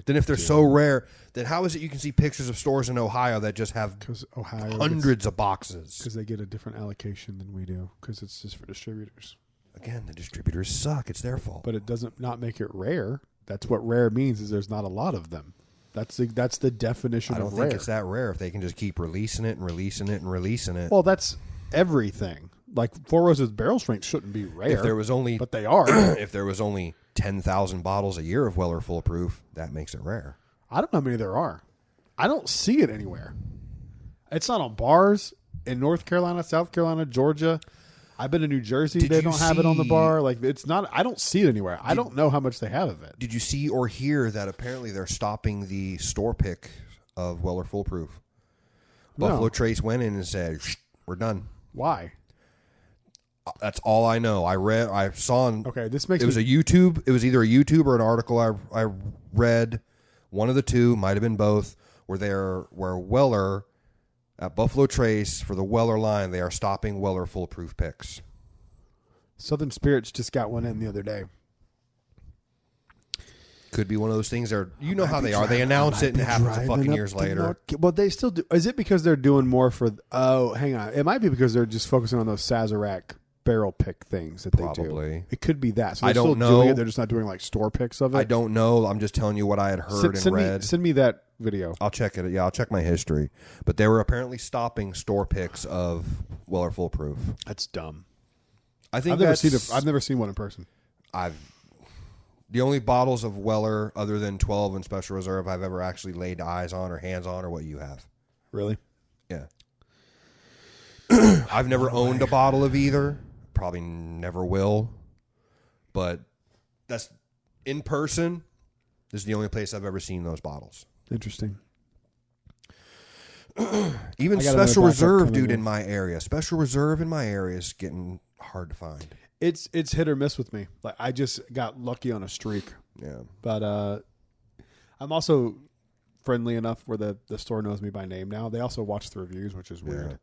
Then if they're so rare, then how is it you can see pictures of stores in Ohio that just have hundreds of boxes? Because they get a different allocation than we do. Because it's just for distributors. Again, the distributors suck. It's their fault. But it doesn't not make it rare. That's what rare means is there's not a lot of them. That's the definition of rare. I don't think it's that rare if they can just keep releasing it and releasing it and releasing it. Well, that's everything. Like Four Roses barrel strength shouldn't be rare. If there was only, but they are. If there was only 10,000 bottles a year of Weller Foolproof, that makes it rare. I don't know how many there are. I don't see it anywhere. It's not on bars in North Carolina, South Carolina, Georgia. I've been to New Jersey. They don't have it on the bar. Like it's not. I don't see it anywhere. I don't know how much they have of it. Did you see or hear that apparently they're stopping the store pick of Weller Foolproof? Buffalo Trace went in and said, "We're done." Why? That's all I know. I saw. This makes. It was a YouTube. It was either a YouTube or an article I read. One of the two, might have been both. Where Weller at Buffalo Trace for the Weller line, they are stopping Weller Foolproof picks. Southern Spirits just got one in the other day. Could be one of those things. You know how they are. They announce it and it happens a fucking years later. Well, they still do. Is it because they're doing more for? Oh, hang on. It might be because they're just focusing on those Sazerac barrel pick things that they do. It could be that. So I don't know. Doing it. They're just not doing like store picks of it. I don't know. I'm just telling you what I had heard and read. Send me that video. I'll check it. Yeah, I'll check my history. But they were apparently stopping store picks of Weller Foolproof. That's dumb. I think I've never seen one in person. The only bottles of Weller other than 12 and Special Reserve I've ever actually laid eyes on or hands on are what you have. Really? Yeah. I've never owned a bottle of either. Probably never will. But that's in person. This is the only place I've ever seen those bottles. Interesting. Even Special Reserve, dude, in my area. Special Reserve in my area is getting hard to find. It's hit or miss with me. Like I just got lucky on a streak. Yeah. But I'm also friendly enough where the store knows me by name now. They also watch the reviews, which is weird.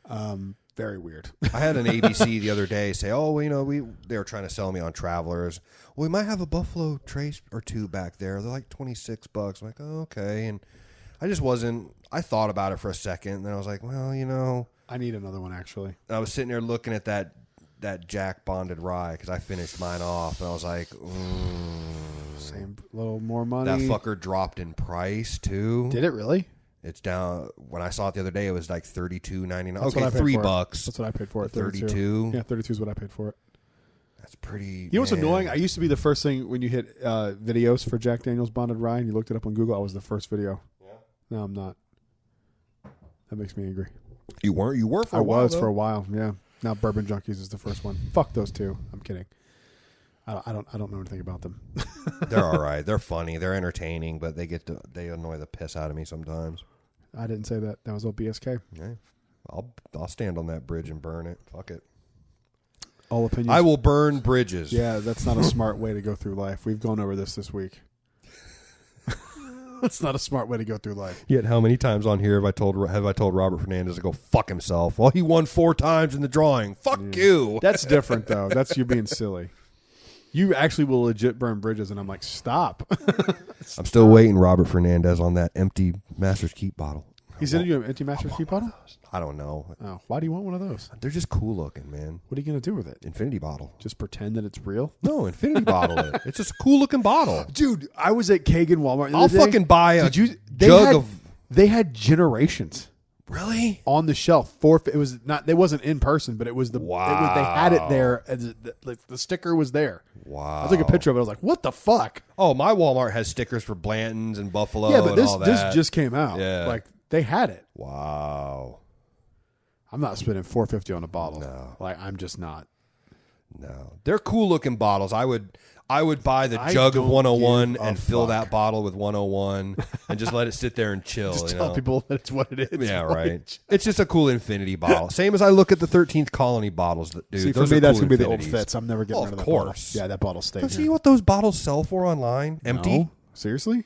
Yeah. Very weird. I had an ABC the other day say, they were trying to sell me on Travelers. Well, we might have a Buffalo Trace or two back there. They're like $26. I'm like, oh, okay. And I just wasn't, I thought about it for a second. And then I was like, well, I need another one, actually. I was sitting there looking at that Jack Bonded Rye because I finished mine off. And I was like, same, little more money. That fucker dropped in price, too. Did it really? It's down. When I saw it the other day, it was like $32.99. Okay, $3. That's what I paid for it. 32. Yeah, 32 is what I paid for it. That's pretty. You know what's annoying? I used to be the first thing when you hit videos for Jack Daniel's Bonded Rye and you looked it up on Google. I was the first video. Yeah. No, I'm not. That makes me angry. You weren't. You were for a while. I was for a while. Yeah. Now Bourbon Junkies is the first one. Fuck those two. I'm kidding. I don't know anything about them. They're all right. They're funny. They're entertaining, but they annoy the piss out of me sometimes. I didn't say that. That was old BSK. Yeah. I'll stand on that bridge and burn it. Fuck it. All opinions. I will burn bridges. Yeah, that's not a smart way to go through life. We've gone over this week. That's not a smart way to go through life. Yet how many times on here have I told Robert Fernandez to go fuck himself? Well, he won 4 times in the drawing. Fuck you. That's different, though. That's you being silly. You actually will legit burn bridges, and I'm like, stop. I'm still waiting, Robert Fernandez, on that empty Master's Keep bottle. He sent you an empty Master's Keep bottle? I don't know. Oh, why do you want one of those? They're just cool looking, man. What are you going to do with it? Infinity bottle. Just pretend that it's real? No, Infinity bottle it. It's just a cool looking bottle. Dude, I was at Kagan Walmart the I'll other day. fucking buy a jug of... They had generations. Really? On the shelf. It was not. It wasn't in person, but it was the. Wow. They had it there. The sticker was there. Wow. I took a picture of it. I was like, "What the fuck?" Oh, my Walmart has stickers for Blanton's and Buffalo. Yeah, but and all that. this just came out. Yeah. Like they had it. Wow. I'm not spending $4.50 on a bottle. No. Like I'm just not. No, they're cool looking bottles. I would buy the jug of 101 and fill that bottle with 101 and just let it sit there and chill. Just tell people that it's what it is. Yeah, right. It's just a cool infinity bottle. Same as I look at the 13th Colony bottles. Dude, see, for me, that's going to be the old Fitz. I'm never getting rid of that bottle. Yeah, that bottle stays. See what those bottles sell for online? Empty? No? Seriously?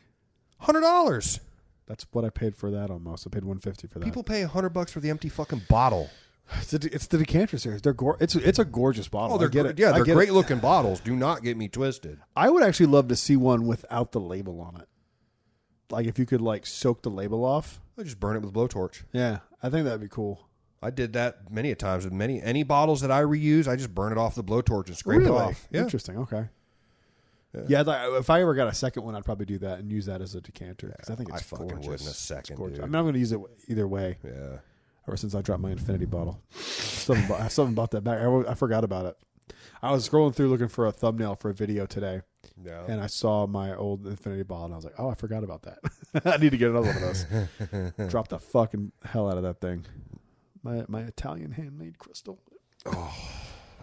$100. That's what I paid for that almost. I paid $150 for that. People pay $100 for the empty fucking bottle. It's the decanter series. It's a gorgeous bottle. Oh, they're they're great looking bottles. Do not get me twisted. I would actually love to see one without the label on it. Like if you could like soak the label off. I just burn it with a blowtorch. Yeah, I think that'd be cool. I did that many a times with any bottles that I reuse. I just burn it off the blowtorch and scrape it off. Yeah. Interesting. Okay. Yeah, if I ever got a second one, I'd probably do that and use that as a decanter because I think it's fucking gorgeous. would in a second. Dude. I mean, I'm going to use it either way. Yeah. Ever since I dropped my infinity bottle, I still haven't bought that back. I forgot about it. I was scrolling through looking for a thumbnail for a video today, and I saw my old infinity bottle, and I was like, "Oh, I forgot about that. I need to get another one of those." Dropped the fucking hell out of that thing. My Italian handmade crystal. Oh,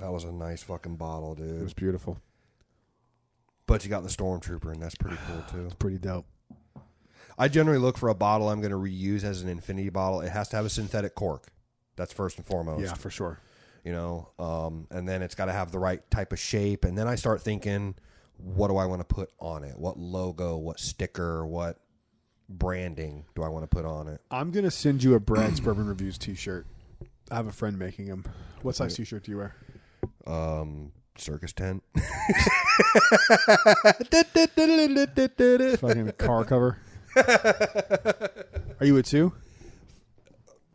that was a nice fucking bottle, dude. It was beautiful. But you got the Stormtrooper, and that's pretty cool too. It's pretty dope. I generally look for a bottle I'm going to reuse as an infinity bottle. It has to have a synthetic cork. That's first and foremost. Yeah, for sure. You know, and then it's got to have the right type of shape. And then I start thinking, what do I want to put on it? What logo, what sticker, what branding do I want to put on it? I'm going to send you a Brad's Bourbon Reviews t-shirt. I have a friend making them. What size t-shirt do you wear? Circus tent. Fucking car cover. Are you a 2?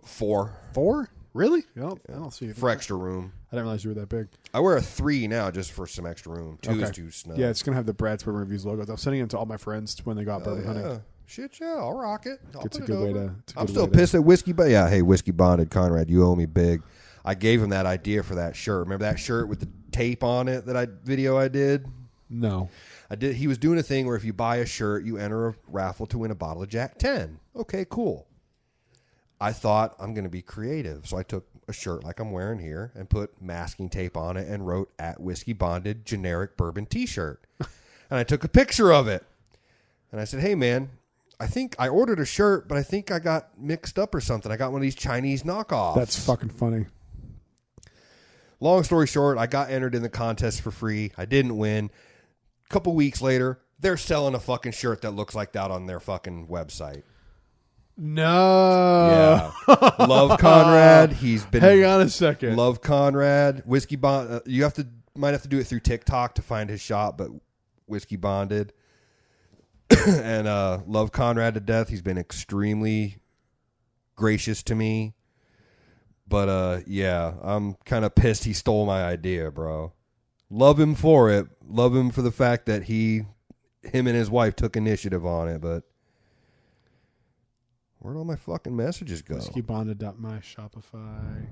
4. 4? Really? I don't see it. For extra room. I didn't realize you were that big. I wear a 3 now just for some extra room. 2 is too snug. Yeah, it's going to have the Brad's Bourbon Reviews logos. I'm sending it to all my friends when they go out bourbon hunting. Shit, yeah, I'll rock it. It's a good way to. I'm still pissed at Whiskey, but yeah, hey, Whiskey Bonded, Conrad, you owe me big. I gave him that idea for that shirt. Remember that shirt with the tape on it I did? No. I did. He was doing a thing where if you buy a shirt, you enter a raffle to win a bottle of Jack 10. Okay, cool. I thought I'm going to be creative, so I took a shirt like I'm wearing here and put masking tape on it and wrote at Whiskey Bonded generic bourbon T-shirt. And I took a picture of it. And I said, hey, man, I think I ordered a shirt, but I think I got mixed up or something. I got one of these Chinese knockoffs. That's fucking funny. Long story short, I got entered in the contest for free. I didn't win. A couple weeks later, they're selling a fucking shirt that looks like that on their fucking website. No. Yeah. Love Conrad. He's been. Hang on a second. Love Conrad. Whiskey Bond. You might have to do it through TikTok to find his shop, but Whiskey Bonded. And love Conrad to death. He's been extremely gracious to me. But yeah, I'm kind of pissed he stole my idea, bro. Love him for it. Love him for the fact that him and his wife took initiative on it, but where'd all my fucking messages go? Whiskey.bonded.my Shopify.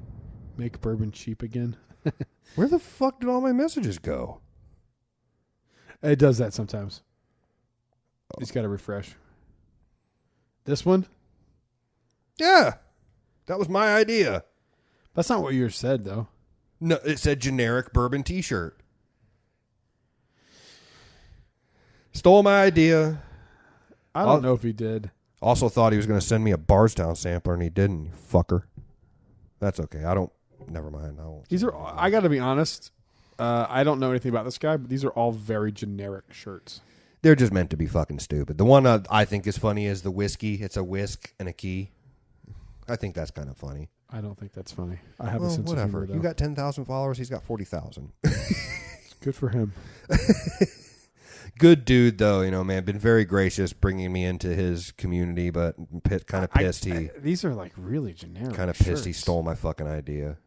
Make bourbon cheap again. Where the fuck did all my messages go? It does that sometimes. You just got to refresh. This one? Yeah. That was my idea. That's not what yours said, though. No, it said generic bourbon T-shirt. Stole my idea. I don't know if he did. Also thought he was going to send me a Bardstown sampler, and he didn't, you fucker. That's okay. Never mind. I got to be honest. I don't know anything about this guy, but these are all very generic shirts. They're just meant to be fucking stupid. The one I think is funny is the whiskey. It's a whisk and a key. I think that's kind of funny. I don't think that's funny. I have a sense of humor, though. You got 10,000 followers. He's got 40,000. Good for him. Good dude, though. You know, man, been very gracious bringing me into his community, but kind of pissed these are like really generic. Kind of pissed he stole my fucking idea.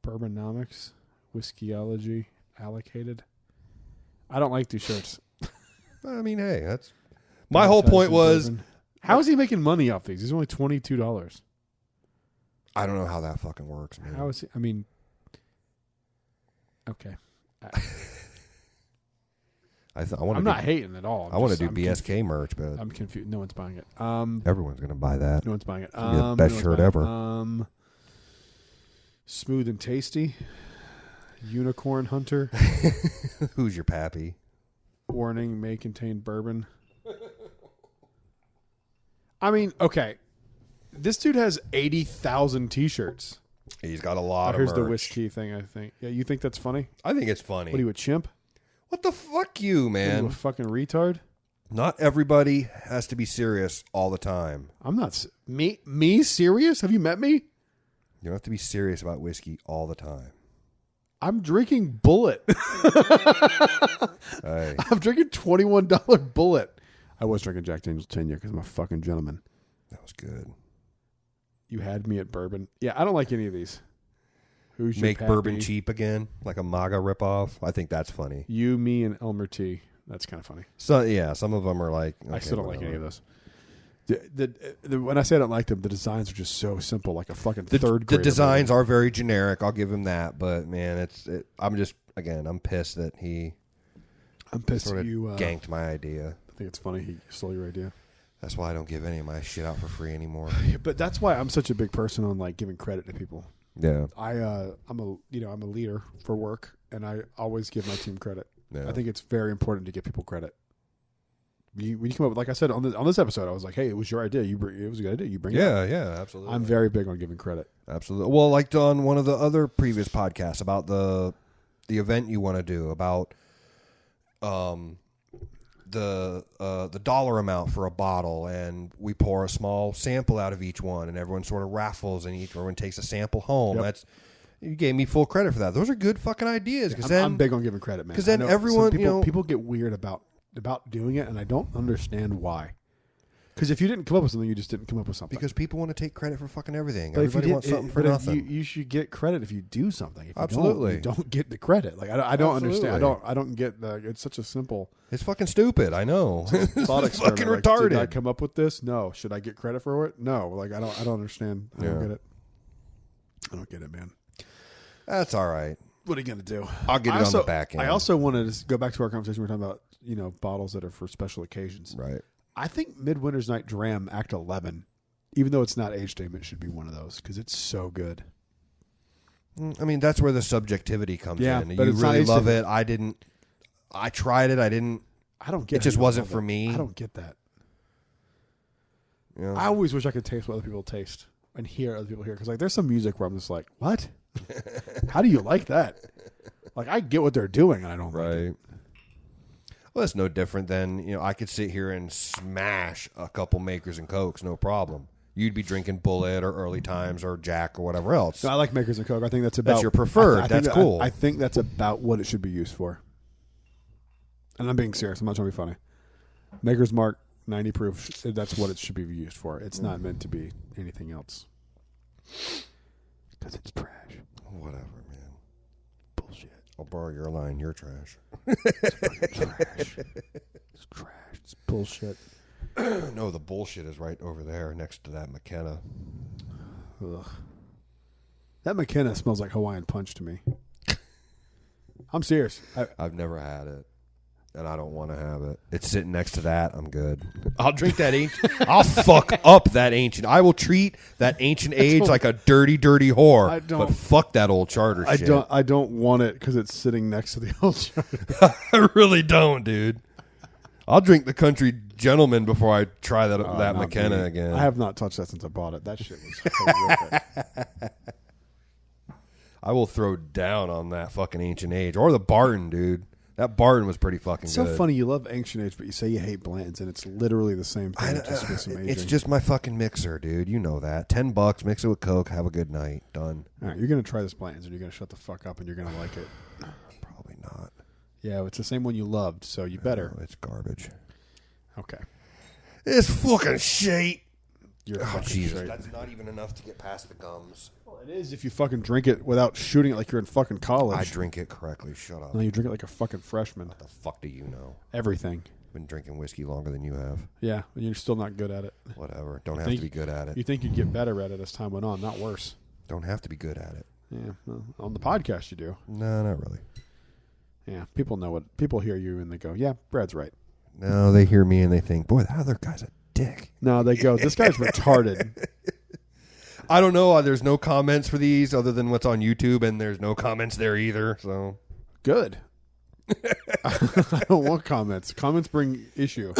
Bourbonomics, Whiskeyology, Allocated. I don't like these shirts. I mean, hey, that's my whole point was. How is he making money off these? He's only $22. I don't know how that fucking works, man. How is it? I mean, okay. I'm not hating at all. I want to do BSK merch, but I'm confused. No one's buying it. Everyone's gonna buy that. No one's buying it. It's gonna be the best shirt ever. Smooth and tasty. Unicorn Hunter. Who's your pappy? Warning: may contain bourbon. I mean, okay. This dude has 80,000 T-shirts. He's got a lot of here's merch. the whiskey thing, I think. Yeah, you think that's funny? I think it's funny. What are you, a chimp? What the fuck you, man? Are you a fucking retard? Not everybody has to be serious all the time. I'm not. Me serious? Have you met me? You don't have to be serious about whiskey all the time. I'm drinking Bullet. Hey. I'm drinking $21 Bullet. I was drinking Jack Daniel's 10-year because I'm a fucking gentleman. That was good. You had me at bourbon. Yeah, I don't like any of these. Who's Make your bourbon pappy? cheap again, like a MAGA ripoff. I think that's funny. You, me, and Elmer T. That's kind of funny. So yeah, some of them are like. I still don't like any of those. When I say I don't like them, the designs are just so simple, like a fucking third grade. The designs are very generic. I'll give him that, but man, I'm pissed that he. I'm pissed sort of you ganked my idea. I think it's funny he stole your idea. That's why I don't give any of my shit out for free anymore. But that's why I'm such a big person on like giving credit to people. Yeah, I'm a leader for work, and I always give my team credit. Yeah. I think it's very important to give people credit. When you come up with, like I said on this episode, I was like, "Hey, it was your idea. It was a good idea. You bring it up." Yeah, absolutely. I'm very big on giving credit. Absolutely. Well, like on one of the other previous podcasts about the event you want to do about the dollar amount for a bottle, and we pour a small sample out of each one, and everyone sort of raffles, and everyone takes a sample home. Yep. You gave me full credit for that. Those are good fucking ideas. I'm big on giving credit, man. Because then everyone, people get weird about doing it, and I don't understand why. Because if you didn't come up with something, you just didn't come up with something. Because people want to take credit for fucking everything. But Everybody wants something for nothing. You should get credit if you do something. If you Absolutely. you don't get the credit. Like I don't understand. I don't get the. It's such a simple. It's fucking stupid. I know. Thought It's experiment. fucking Like, retarded. did I come up with this? No. Should I get credit for it? No. Like I don't understand. I don't get it. I don't get it, man. That's all right. What are you gonna do? I'll get it on the back end. I also wanted to go back to our conversation. We were talking about bottles that are for special occasions. Right. I think Midwinter's Night Dram Act 11, even though it's not age statement, should be one of those because it's so good. I mean, that's where the subjectivity comes in. But You it's not really age love statement. it. I didn't. I tried it. I didn't. I don't get It just how you wasn't love for it. me. I don't get that. You know? I always wish I could taste what other people taste and hear other people hear. Because like, there's some music where I'm just like, what? How do you like that? Like, I get what they're doing, and I don't like it. Well, it's no different than, I could sit here and smash a couple Makers and Cokes, no problem. You'd be drinking Bullet or Early Times or Jack or whatever else. So I like Makers and Coke. I think that's about... That's your preferred. I That's think cool. I think that's about what it should be used for. And I'm being serious. I'm not trying to be funny. Maker's Mark 90 proof, that's what it should be used for. It's not meant to be anything else. Because it's trash. Whatever, man. Bullshit. I'll borrow your line. You're trash. It's fucking trash. It's trash. It's bullshit. No, the bullshit is right over there next to that McKenna. Ugh. That McKenna smells like Hawaiian Punch to me. I'm serious. I've never had it, and I don't want to have it. It's sitting next to that. I'm good. I'll drink that ancient. I'll fuck up that ancient. I will treat that ancient age like a dirty, dirty whore. I don't- But fuck that old charter shit. I don't want it because it's sitting next to the old charter. I really don't, dude. I'll drink the Country Gentleman before I try that Not McKenna me. again. I have not touched that since I bought it. That shit was horrific. I will throw down on that fucking ancient age or the Barton, dude. That Barton was pretty fucking It's good. so funny. You love Ancient Age, but you say you hate Blanton's, and it's literally the same thing. Just with some aging. It's just my fucking mixer, dude. You know that. $10, mix it with Coke, have a good night. Done. All right, you're going to try this Blanton's, and you're going to shut the fuck up, and you're going to like it. Probably not. Yeah, it's the same one you loved, so you better. No, it's garbage. Okay. It's fucking shit. You're Oh, fucking Jesus. straight. That's not even enough to get past the gums. Well, it is if you fucking drink it without shooting it like you're in fucking college. I drink it correctly. Shut up. No, you drink it like a fucking freshman. What the fuck do you know? Everything. Been drinking whiskey longer than you have. Yeah, and you're still not good at it. Whatever. Don't have think- to be good at it. You think you'd get better at it as time went on, not worse. Don't have to be good at it. Yeah, well, on the podcast you do. No, not really. Yeah, people hear you and they go, yeah, Brad's right. No, they hear me and they think, boy, that other guy's a dick. No, they go, this guy's retarded. I don't know. There's no comments for these other than what's on YouTube, and there's no comments there either. So good. I don't want comments. Comments bring issue.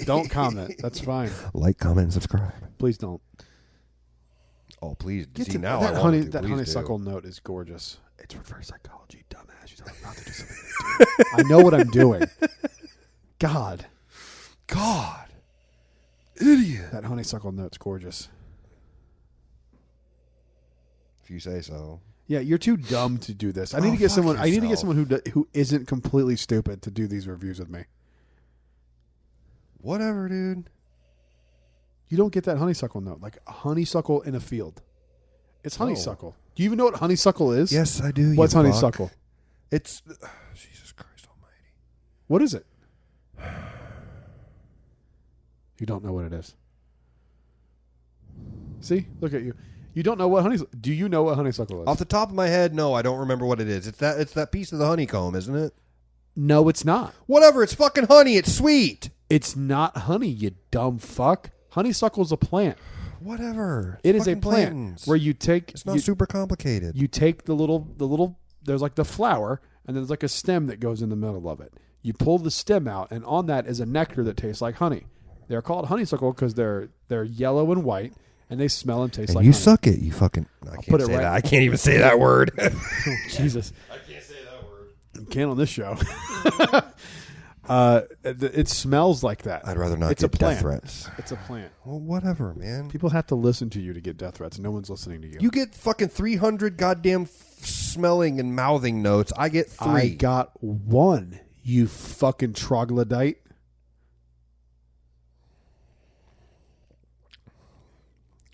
Don't comment. That's fine. Like, comment, and subscribe. Please don't. Oh, please. Get See, to, now that I honey, want to. that Please honeysuckle do. note is gorgeous. It's reverse psychology, dumbass. You don't have to do something. I know what I'm doing. God. Idiot. That honeysuckle note's gorgeous. If you say so. Yeah, you're too dumb to do this. I need to get someone. yourself. I need to get someone who isn't completely stupid to do these reviews with me. Whatever, dude. You don't get that honeysuckle note, like a honeysuckle in a field. It's honeysuckle. Do you even know what honeysuckle is? Yes, I do. What's you honeysuckle? fuck. It's Jesus Christ Almighty. What is it? You don't know what it is. See, look at you. You don't know what honeysuckle. Do you know what honeysuckle is? Off the top of my head, no, I don't remember what it is. It's that piece of the honeycomb, isn't it? No, it's not. Whatever. It's fucking honey. It's sweet. It's not honey, you dumb fuck. Honeysuckle's a plant. Whatever. It is a fucking plant plants. where you take. It's not super complicated. You take the little. There's like the flower, and then there's like a stem that goes in the middle of it. You pull the stem out, and on that is a nectar that tastes like honey. They're called honeysuckle because they're yellow and white, and they smell and taste and like you honey. suck it. You fucking. I can't put it say right- that. I can't even say that word. Jesus. I can't say that word. You can't on this show. It smells like that. I'd rather not It's get a plant. death threats. It's a plant. Well, whatever, man. People have to listen to you to get death threats. No one's listening to you. You get fucking 300 goddamn smelling and mouthing notes. I get 3. I got one, you fucking troglodyte.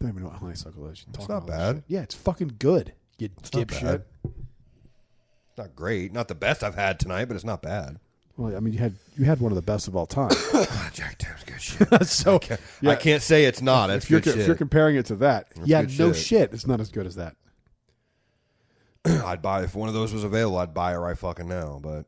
Don't even know what honeysuckle is. You're It's talking not all this bad. shit. Yeah, it's fucking good. You It's not dipshit. bad. It's not great. Not the best I've had tonight, but it's not bad. Well, I mean, you had one of the best of all time. Jack Daniels, good shit. So I can't say it's not. That's if you're good shit. if you're comparing it to that, That's yeah, good no shit. shit. It's not as good as that. I'd buy if one of those was available. I'd buy it right fucking now. But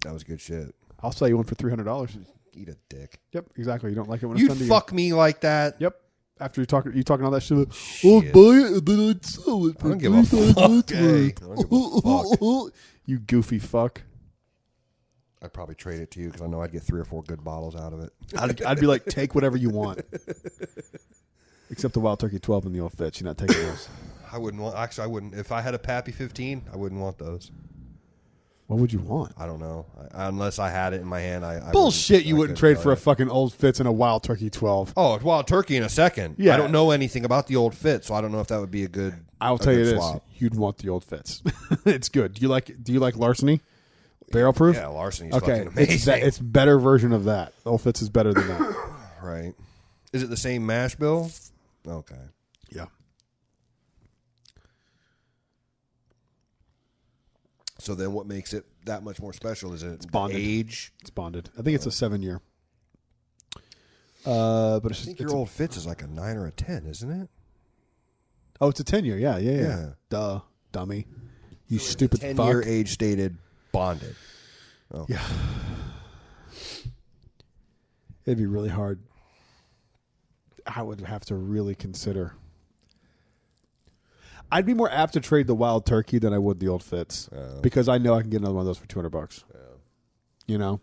that was good shit. I'll sell you one for $300. Eat a dick. Yep, exactly. You don't like it when it's You'd done to fuck me like that. you. Yep. After you talking all that shit. Shit. I'll buy it and then I'd sell it. I don't give a fuck. Hey, I don't give a fuck. You goofy fuck. I'd probably trade it to you because I know I'd get 3 or 4 good bottles out of it. I'd be like, take whatever you want, except the Wild Turkey 12 and the old Fitz. You're not taking those. I wouldn't want. Actually, I wouldn't. If I had a Pappy 15, I wouldn't want those. What would you want? I don't know. Unless I had it in my hand, I Bullshit! You I wouldn't couldn't trade for a tell you. fucking old Fitz and a Wild Turkey 12. Oh, it's Wild Turkey in a second. Yeah. I don't know anything about the old fit, so I don't know if that would be a good. I'll a tell you good this: swap. you'd want the old Fitz. It's good. Do you like Larceny? Barrel proof? Yeah, Larceny's Okay, fucking amazing. it's better version of that. Old Fitz is better than that. Right. Is it the same mash bill? Okay. Yeah. So then what makes it that much more special? Is it the bonded. age? It's bonded. I think it's a 7-year. But it's I think just, your old Fitz is like a 9 or a 10, isn't it? Oh, it's a 10-year. Yeah. Yeah. Duh, dummy. You stupid 10-year fuck. age stated bonded. Oh. Yeah. It'd be really hard. I would have to really consider. I'd be more apt to trade the Wild Turkey than I would the old Fitz because I know I can get another one of those for $200. Yeah. You know.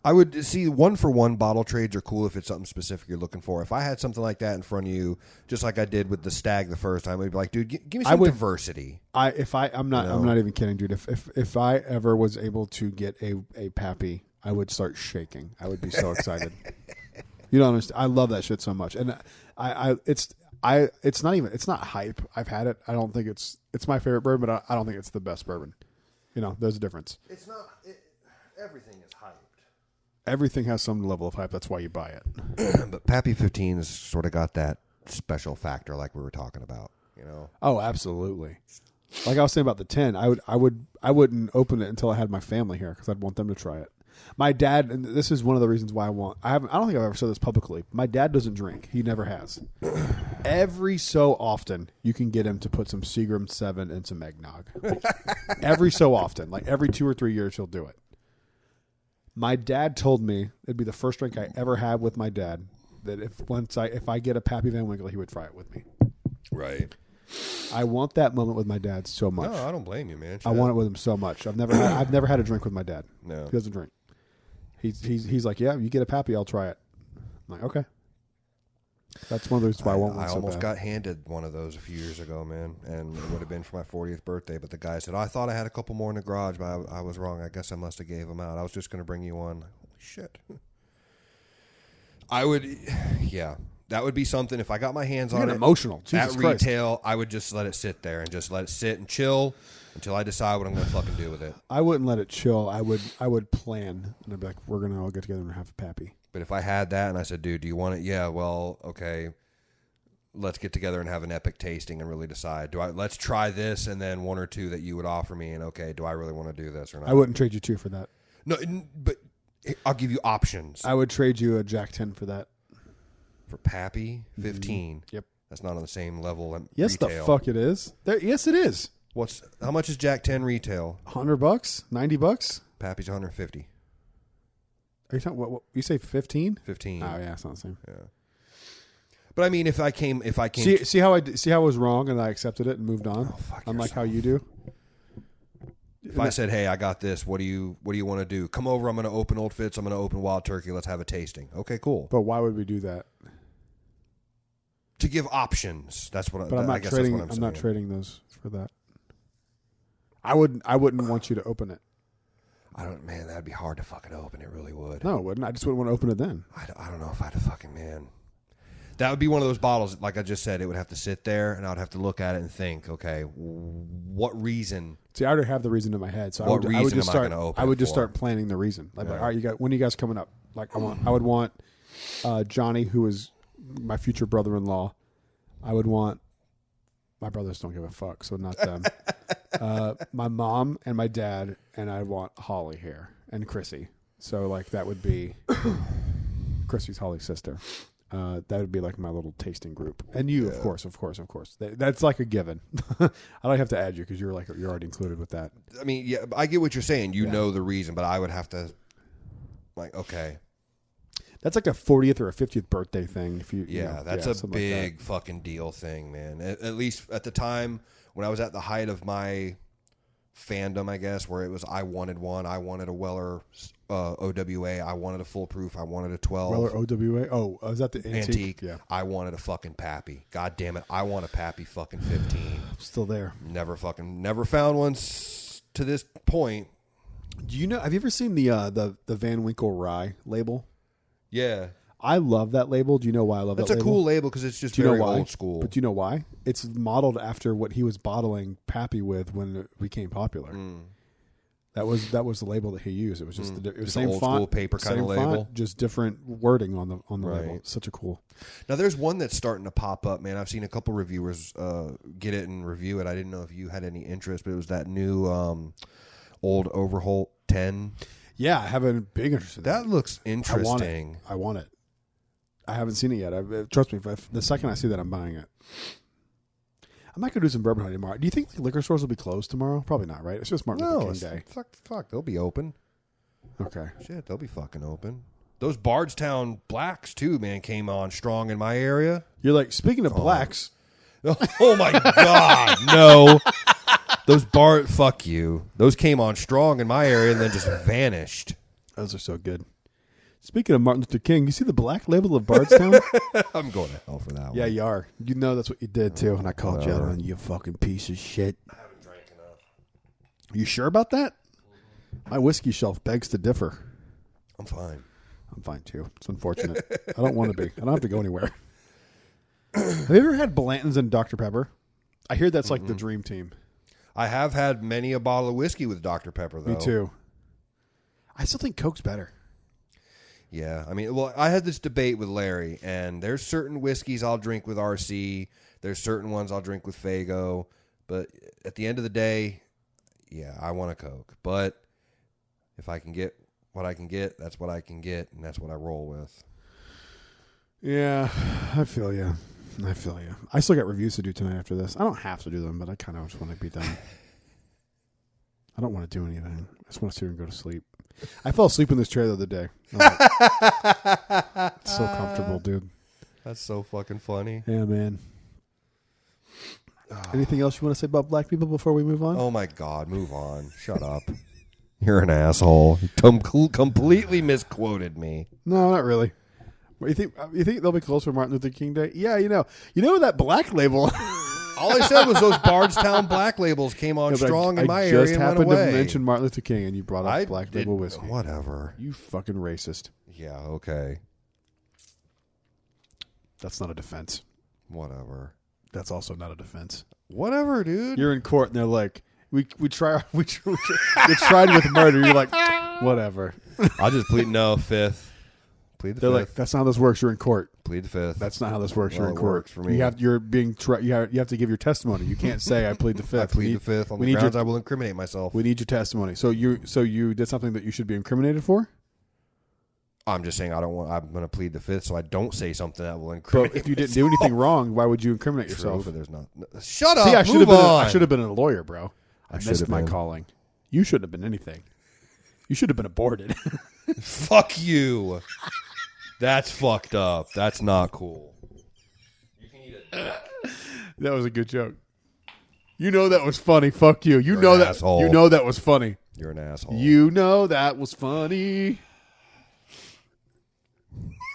I would see 1-for-1 bottle trades are cool if it's something specific you're looking for. If I had something like that in front of you, just like I did with the Stag the first time, I'd be like, dude, give me some diversity. I'm not even kidding, dude. If I ever was able to get a Pappy, I would start shaking. I would be so excited. You don't understand. I love that shit so much, and it's not hype. I've had it. I don't think it's my favorite bourbon, but I don't think it's the best bourbon. You know, there's a difference. It's not. Everything is hyped. Everything has some level of hype. That's why you buy it. But Pappy 15 has sort of got that special factor, like we were talking about. You know. Oh, absolutely. Like I was saying about the 10, I wouldn't open it until I had my family here because I'd want them to try it. My dad, and this is one of the reasons why I don't think I've ever said this publicly. My dad doesn't drink. He never has. Every so often, you can get him to put some Seagram 7 and some eggnog. Every so often, like every 2 or 3 years, he'll do it. My dad told me it'd be the first drink I ever had with my dad. That if I get a Pappy Van Winkle, he would try it with me. Right. I want that moment with my dad so much. No, I don't blame you, man. I want it with him so much. I've never had a drink with my dad. No, he doesn't drink. He's like, yeah, you get a Pappy, I'll try it. I'm like, okay. That's one of the reasons why I want one so almost bad. got handed one of those a few years ago, man, and it would have been for my 40th birthday. But the guy said, I thought I had a couple more in the garage, but I was wrong. I guess I must have gave them out. I was just going to bring you one. Holy shit. I would, yeah. That would be something if I got my hands on it. Emotional. Jesus at Christ. retail, I would just let it sit there and just let it sit and chill until I decide what I'm going to fucking do with it. I wouldn't let it chill. I would plan, and I'd be like, we're going to all get together and have a Pappy. But if I had that and I said, dude, do you want it? Yeah, well, okay. Let's get together and have an epic tasting and really decide. Let's try this and then one or two that you would offer me, and okay, do I really want to do this or not? I wouldn't trade you 2 for that. No, but I'll give you options. I would trade you a Jack 10 for that. For Pappy, 15. Mm-hmm. Yep. That's not on the same level at yes, retail. the fuck it is. Yes, it is. How much is Jack 10 retail? $100, $90. Pappy's 150. Are you talking? What you say? 15? 15. Oh yeah, it's not the same. Yeah. But I mean, if I came, see how I was wrong and I accepted it and moved on. Oh, fuck unlike yourself. how you do. If I said, hey, I got this. What do you want to do? Come over. I'm going to open Old Fitz. I'm going to open Wild Turkey. Let's have a tasting. Okay, cool. But why would we do that? To give options. That's what. But I'm not trading. I'm not trading those for that. I wouldn't want you to open it. Man, that'd be hard to fucking open. It really would. No, it wouldn't. I just wouldn't want to open it then. I don't know if I'd fucking, man. That would be one of those bottles, like I just said, it would have to sit there, and I'd have to look at it and think, okay, what reason? See, I already have the reason in my head, so What I would reason just am I start. gonna open I would it just for? start planning the reason. Like, Yeah. all right, when are you guys coming up? Like, I would want Johnny, who is my future brother-in-law. I would want. My brothers don't give a fuck, so not them. My mom and my dad, and I want Holly here and Chrissy. So like that would be Chrissy's Holly's sister. That would be like my little tasting group, and you, of course. That's like a given. I don't have to add you because you're already included with that. I mean, yeah, I get what you're saying. You know the reason, but I would have to, like, okay. That's like a 40th or a 50th birthday thing. If you, That's a big fucking deal thing, man. At least at the time when I was at the height of my fandom, I guess, where it was I wanted one. I wanted a Weller OWA. I wanted a Full Proof. I wanted a 12. Weller OWA? Oh, is that the antique? Yeah. I wanted a fucking Pappy. God damn it. I want a Pappy fucking 15. Still there. Never found one to this point. Do you know, have you ever seen the Van Winkle Rye label? Yeah. I love that label. Do you know why I love that label? That's a cool label because it's just very old school. But do you know why? It's modeled after what he was bottling Pappy with when it became popular. That was the label that he used. It was just it was same old font, school paper kind of font, label, just different wording on the Right. label. Such a cool. Now there's one that's starting to pop up, man. I've seen a couple reviewers get it and review it. I didn't know if you had any interest, but it was that new old Overholt 10. Yeah, I have a big interest in that. That looks interesting. I want it. I haven't seen it yet. Trust me, the second I see that, I'm buying it. I might go do some bourbon hunting tomorrow. Do you think liquor stores will be closed tomorrow? Probably not, right? It's just Martin Luther King Day. Fuck, they'll be open. Okay. Shit, they'll be fucking open. Those Bardstown Blacks too, man, came on strong in my area. You're like, speaking of blacks. Oh my God, no. Those fuck you. Those came on strong in my area and then just vanished. Those are so good. Speaking of Martin Luther King, you see the black label of Bardstown? I'm going to hell for that one. Yeah, you are. You know that's what you did too, and I called you out on you fucking piece of shit. I haven't drank enough. You sure about that? My whiskey shelf begs to differ. I'm fine. I'm fine too. It's unfortunate. I don't want to be. I don't have to go anywhere. Have you ever had Blanton's and Dr. Pepper? I hear that's like the dream team. I have had many a bottle of whiskey with Dr. Pepper, though. Me too. I still think Coke's better. Yeah, I mean, well, I had this debate with Larry, and there's certain whiskeys I'll drink with RC. There's certain ones I'll drink with Faygo. But at the end of the day, yeah, I want a Coke. But if I can get what I can get, that's what I can get, and that's what I roll with. Yeah, I feel you. I still got reviews to do tonight after this. I don't have to do them, but I kind of just want to be done. I don't want to do anything. I just want to sit here and go to sleep. I fell asleep in this chair the other day. It's so comfortable, dude. That's so fucking funny. Yeah, man. Anything else you want to say about black people before we move on? Oh, my God. Move on. Shut up. You're an asshole. You completely misquoted me. No, not really. You think they'll be close for Martin Luther King Day? Yeah, you know that black label. All I said was those Bardstown black labels came on strong in my area and went away. I just happened to mention Martin Luther King, and you brought up black label whiskey. Whatever. You fucking racist. Yeah, okay. That's not a defense. Whatever. That's also not a defense. Whatever, dude. You're in court, and they're like, we tried with murder. You're like, whatever. I'll just plead no, fifth. Plead the They're fifth. like, that's not how this works. You're in court. Plead the fifth. That's not how this works. You're in it court. Works for me. You have to give your testimony. You can't say I plead the fifth. I plead the fifth on the grounds I will incriminate myself. We need your testimony. So you did something that you should be incriminated for? I'm just saying I'm going to plead the fifth, so I don't say something that will incriminate. But if you didn't do anything wrong, why would you incriminate True, yourself? But there's not. Shut up. See, I should have been a lawyer, bro. I missed my calling. You shouldn't have been anything. You should have been aborted. Fuck you. That's fucked up. That's not cool. You can eat it. That was a good joke. You know that was funny. Fuck you. You know that. Asshole. You know that was funny. You're an asshole. You know that was funny.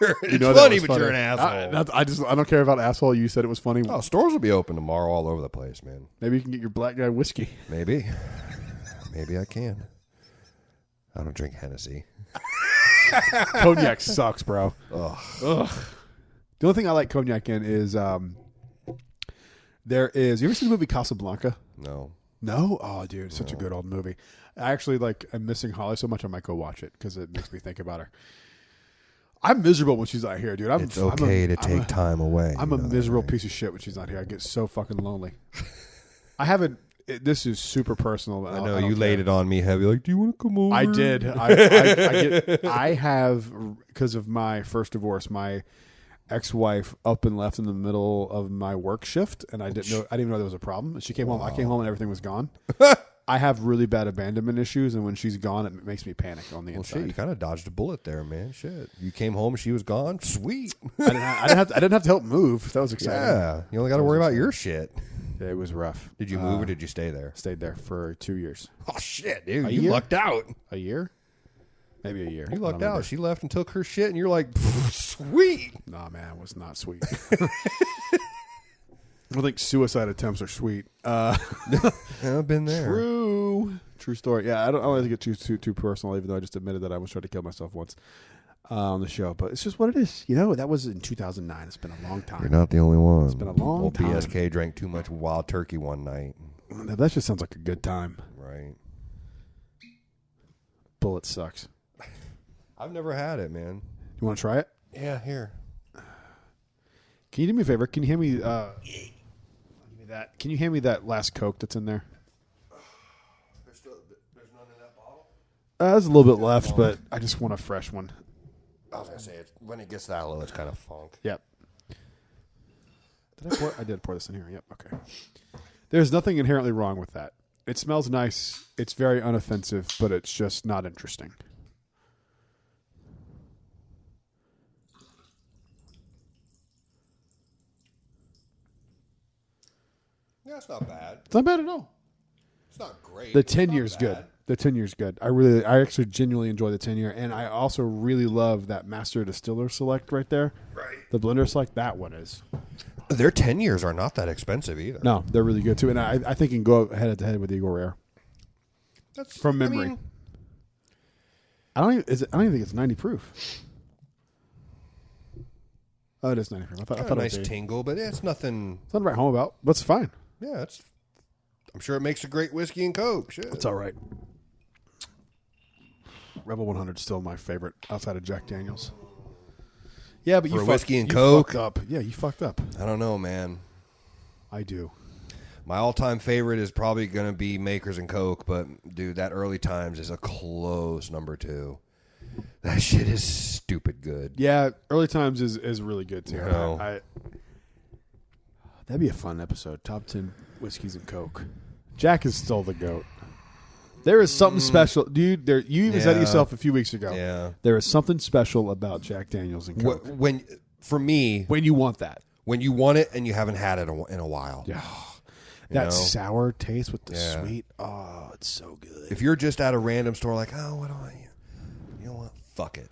It's funny, but you're an asshole. I don't care about asshole. You said it was funny. Oh, stores will be open tomorrow all over the place, man. Maybe you can get your black guy whiskey. Maybe I can. I don't drink Hennessy. Cognac sucks, bro. Ugh. The only thing I like cognac in is there is. You ever seen the movie Casablanca? No. No? Oh, dude, such a good old movie. I actually I'm missing Holly so much I might go watch it because it makes me think about her. I'm miserable when she's not here, dude. It's okay to take time away. I'm a miserable piece of shit when she's not here. I get so fucking lonely. I haven't. This is super personal. I know you laid it on me heavy. Like, do you want to come over? I did. I have, because of my first divorce, my ex-wife up and left in the middle of my work shift, and I didn't even know there was a problem. She came home. I came home and everything was gone. I have really bad abandonment issues, and when she's gone, it makes me panic on the inside. Shit, you kind of dodged a bullet there, man. Shit, you came home and she was gone. Sweet. I didn't have to help move. That was exciting. Yeah, you only got to worry about your shit. Yeah, it was rough. Did you move or did you stay there? Stayed there for 2 years. Oh shit, dude! You lucked out. A year? Maybe a year. You lucked out. She left and took her shit, and you're like, sweet. Nah, man, it was not sweet. I don't think suicide attempts are sweet. I've been there. True story. Yeah, I don't like to get too personal, even though I just admitted that I was trying to kill myself once on the show. But it's just what it is. You know, that was in 2009. It's been a long time. You're not the only one. It's been a long time. PSK drank too much wild turkey one night. That just sounds like a good time. Right. Bullet sucks. I've never had it, man. You want to try it? Yeah, here. Can you do me a favor? Can you hand me that? Can you hand me that last Coke that's in there? There's none in that bottle? There's a little bit left, but I just want a fresh one. I was going to say, when it gets that low, it's kind of funk. Yep. I did pour this in here. Yep. Okay. There's nothing inherently wrong with that. It smells nice. It's very unoffensive, but it's just not interesting. Yeah, it's not bad. It's not bad at all. It's not great. The 10 year's good. The 10 year's good. I actually genuinely enjoy the 10 year, and I also really love that Master Distiller Select right there. Right. The Blender Select, that one is. Their 10 years are not that expensive either. No, they're really good too, and I think you can go head to head with Eagle Rare. That's from memory. I don't even think it's 90 proof. Oh, it is 90 proof. I thought a nice tingle, but it's nothing. It's nothing to write home about, but it's fine. Yeah, I'm sure it makes a great whiskey and Coke. Shit. It's all right. Rebel 100 is still my favorite outside of Jack Daniels. Yeah, but for whiskey and Coke, fucked up. Yeah, you fucked up. I don't know, man. I do. My all-time favorite is probably going to be Makers and Coke, but dude, that early times is a close number 2. That shit is stupid good. Yeah, Early Times is really good too. No. That'd be a fun episode. Top 10 whiskeys and Coke. Jack is still the GOAT. There is something special, dude. You even said it yourself a few weeks ago. Yeah, there is something special about Jack Daniels and Coke. For me, when you want that, when you want it and you haven't had it in a while. Yeah, that sour taste with the sweet. Oh, it's so good. If you're just at a random store, like, oh, what do I? You know what? Fuck it.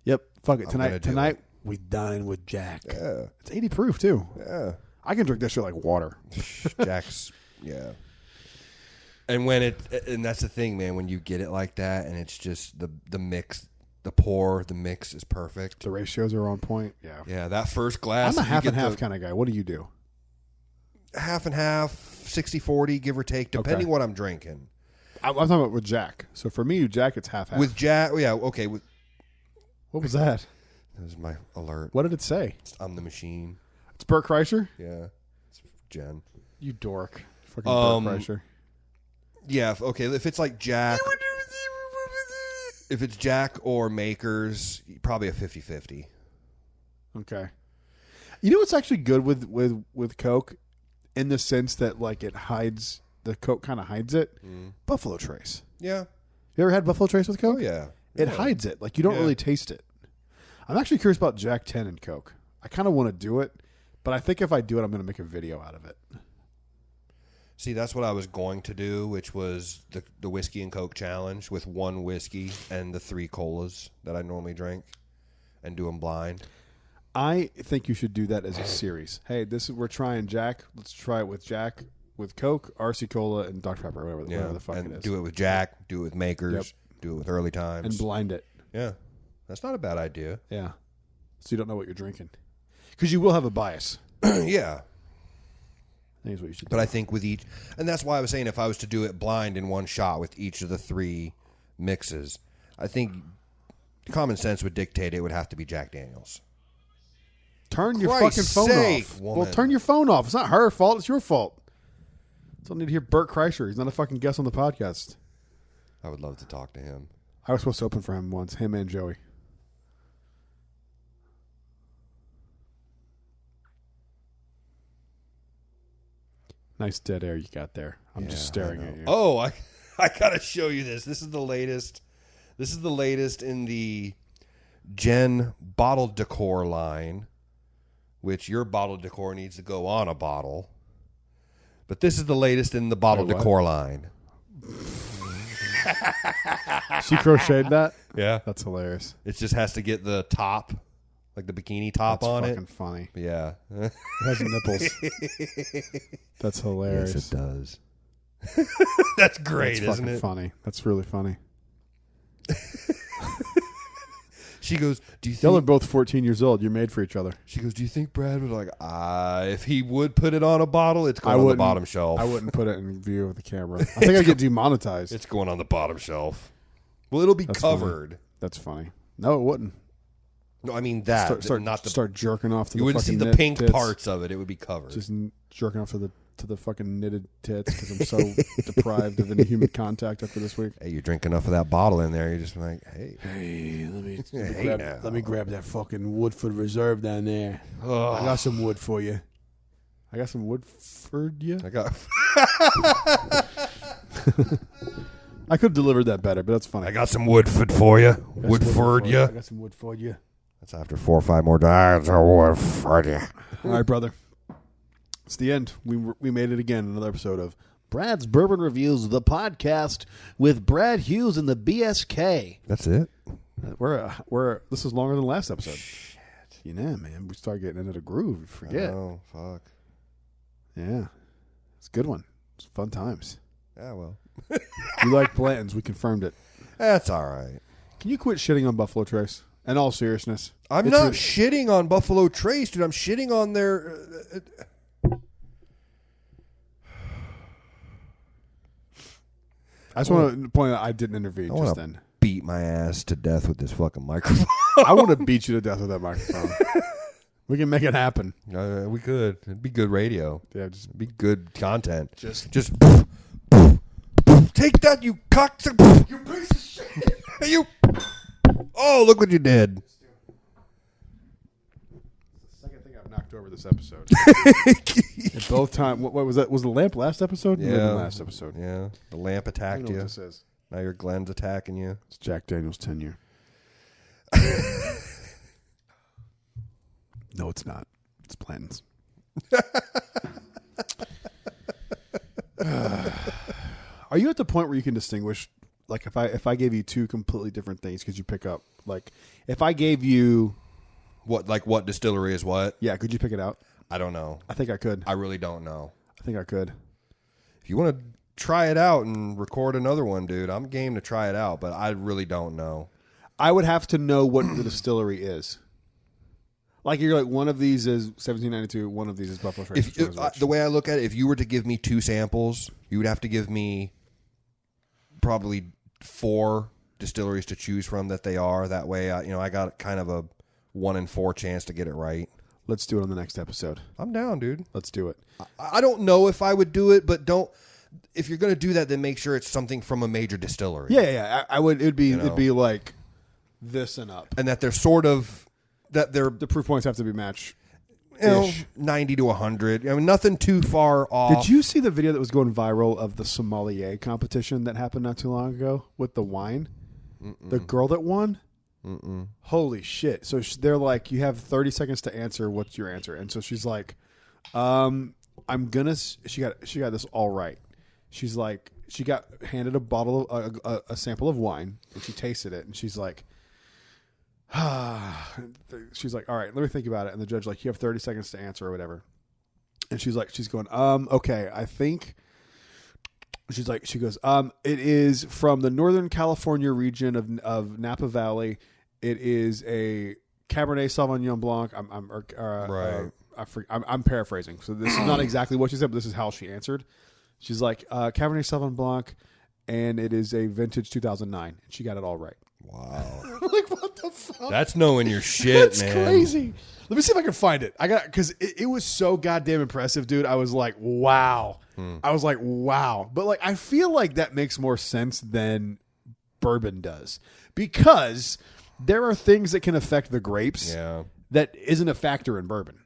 Yep, fuck it. Tonight we dine with Jack. Yeah, it's 80 proof too. Yeah, I can drink that shit like water. Jack's, yeah. And and that's the thing, man, when you get it like that and it's just the mix, the mix is perfect. The ratios are on point. Yeah. Yeah, that first glass. I'm a half and half kind of guy. What do you do? Half and half, 60-40, give or take, depending what I'm drinking. I'm talking about with Jack. So for me, Jack, it's half-half. With Jack, yeah, okay. What was that? That was my alert. What did it say? I'm the machine. It's Burt Kreischer? Yeah. It's Jen. You dork. Fucking Burt Kreischer. Yeah, okay. If it's like Jack. If it's Jack or Makers, probably a 50-50. Okay. You know what's actually good with Coke? In the sense that, like, it hides, the Coke kind of hides it. Buffalo Trace. Yeah. You ever had Buffalo Trace with Coke? Oh, yeah. It hides it. Like, you don't really taste it. I'm actually curious about Jack 10 and Coke. I kind of want to do it, but I think if I do it, I'm going to make a video out of it. See, that's what I was going to do, which was the whiskey and Coke challenge with one whiskey and the 3 colas that I normally drink and do them blind. I think you should do that as a series. Hey, we're trying Jack. Let's try it with Jack, with Coke, RC Cola, and Dr. Pepper, whatever the fuck it is. Do it with Jack, do it with Makers, do it with Early Times. And blind it. Yeah. That's not a bad idea. Yeah. So you don't know what you're drinking. Because you will have a bias. Yeah. I think is what you should do. But I think with each, and that's why I was saying if I was to do it blind in one shot with each of the 3 mixes, I think common sense would dictate it would have to be Jack Daniels. Turn your fucking phone off. Woman. Well, turn your phone off. It's not her fault. It's your fault. Don't need to hear Burt Kreischer. He's not a fucking guest on the podcast. I would love to talk to him. I was supposed to open for him once. Him and Joey. Nice dead air you got there. I'm just staring at you. Oh, I gotta show you this. This is the latest. This is the latest in the Jen bottle decor line, which your bottle decor needs to go on a bottle. But this is the latest in the bottle decor line. She crocheted that? Yeah. That's hilarious. It just has to get the top, like the bikini top on it. That's fucking funny. Yeah. It has nipples. That's hilarious. Yes, it does. That's great, That's isn't fucking it? funny. That's really funny. She goes, do you think... Y'all are both 14 years old. You're made for each other. She goes, do you think Brad would if he would put it on a bottle, it's going on the bottom shelf. I wouldn't put it in view of the camera. I think I'd get demonetized. It's going on the bottom shelf. Well, it'll be covered. Funny. That's funny. No, it wouldn't. No, I mean that. Start jerking off to you the wouldn't see the pink tits. Parts of it. It would be covered. Just jerking off to the fucking knitted tits because I'm so deprived of any human contact after this week. Hey, you drink enough of that bottle in there, you're just like, hey, let me grab that fucking Woodford Reserve down there. Oh. I got some wood for you. I got some Woodford. Yeah, I could have delivered that better, but that's funny. I got some Woodford for you. Woodford, yeah. I got some wood for you. That's after 4 or 5 more dives. Woodford, yeah. All right, brother. It's the end. We made it again. Another episode of Brad's Bourbon Reviews, the podcast with Brad Hughes and the BSK. That's it. This is longer than the last episode. Shit. You know, man, we start getting into the groove. Forget. Oh, fuck. Yeah, it's a good one. It's fun times. Yeah, well, you like Blanton's? We confirmed it. That's all right. Can you quit shitting on Buffalo Trace? In all seriousness, I'm not shitting on Buffalo Trace, dude. I'm shitting on their. I just want to point out I didn't intervene just then. Beat my ass to death with this fucking microphone. I want to beat you to death with that microphone. We can make it happen. We could. It'd be good radio. Yeah, just be good content. Just take that, you cocksucker! You piece of shit! You. Oh, look what you did. Second thing I've knocked over this episode. And both time. What was that? Was the lamp last episode? Yeah. Maybe last episode. Yeah. The lamp I attacked don't know you. what this is. Now your Glenn's attacking you. It's Jack Daniel's tenure. No, it's not. It's Blanton's. Are you at the point where you can distinguish? Like if I gave you two completely different things, could you pick up? Like if I gave you what distillery is what? Yeah, could you pick it out? I don't know. I think I could. I really don't know. I think I could. If you want to try it out and record another one, dude, I'm game to try it out, but I really don't know. I would have to know what the distillery is. Like you're like one of these is 1792, one of these is Buffalo Trace. The way I look at it, if you were to give me two samples, you would have to give me probably 4 distilleries to choose from that they are. That way, I got kind of a 1 in 4 chance to get it right. Let's do it on the next episode. I'm down, dude. Let's do it. I don't know if I would do it, but if you're going to do that, then make sure it's something from a major distillery. Yeah. I would. It'd be like this and up, and that they're sort of the proof points have to be matched. 90 to 100. I mean, nothing too far off. Did you see the video that was going viral of the sommelier competition that happened not too long ago with the wine? Mm-mm. The girl that won? Mm-mm. Holy shit. So they're like, you have 30 seconds to answer what's your answer. And so she's like, she got this all right. She's like, she got handed a bottle of a sample of wine and she tasted it and she's like, she's like, all right, let me think about it. And the judge like, you have 30 seconds to answer or whatever. And she's going, okay, I think. She goes, it is from the Northern California region of Napa Valley. It is a Cabernet Sauvignon Blanc. I'm paraphrasing. So this is not exactly what she said, but this is how she answered. She's like, Cabernet Sauvignon Blanc, and it is a vintage 2009. And she got it all right. Wow. Like, what the fuck? That's knowing your shit, That's man. That's crazy. Let me see if I can find it. Because it was so goddamn impressive, dude. I was like, wow. I was like, wow. But like, I feel like that makes more sense than bourbon does. Because there are things that can affect the grapes that isn't a factor in bourbon.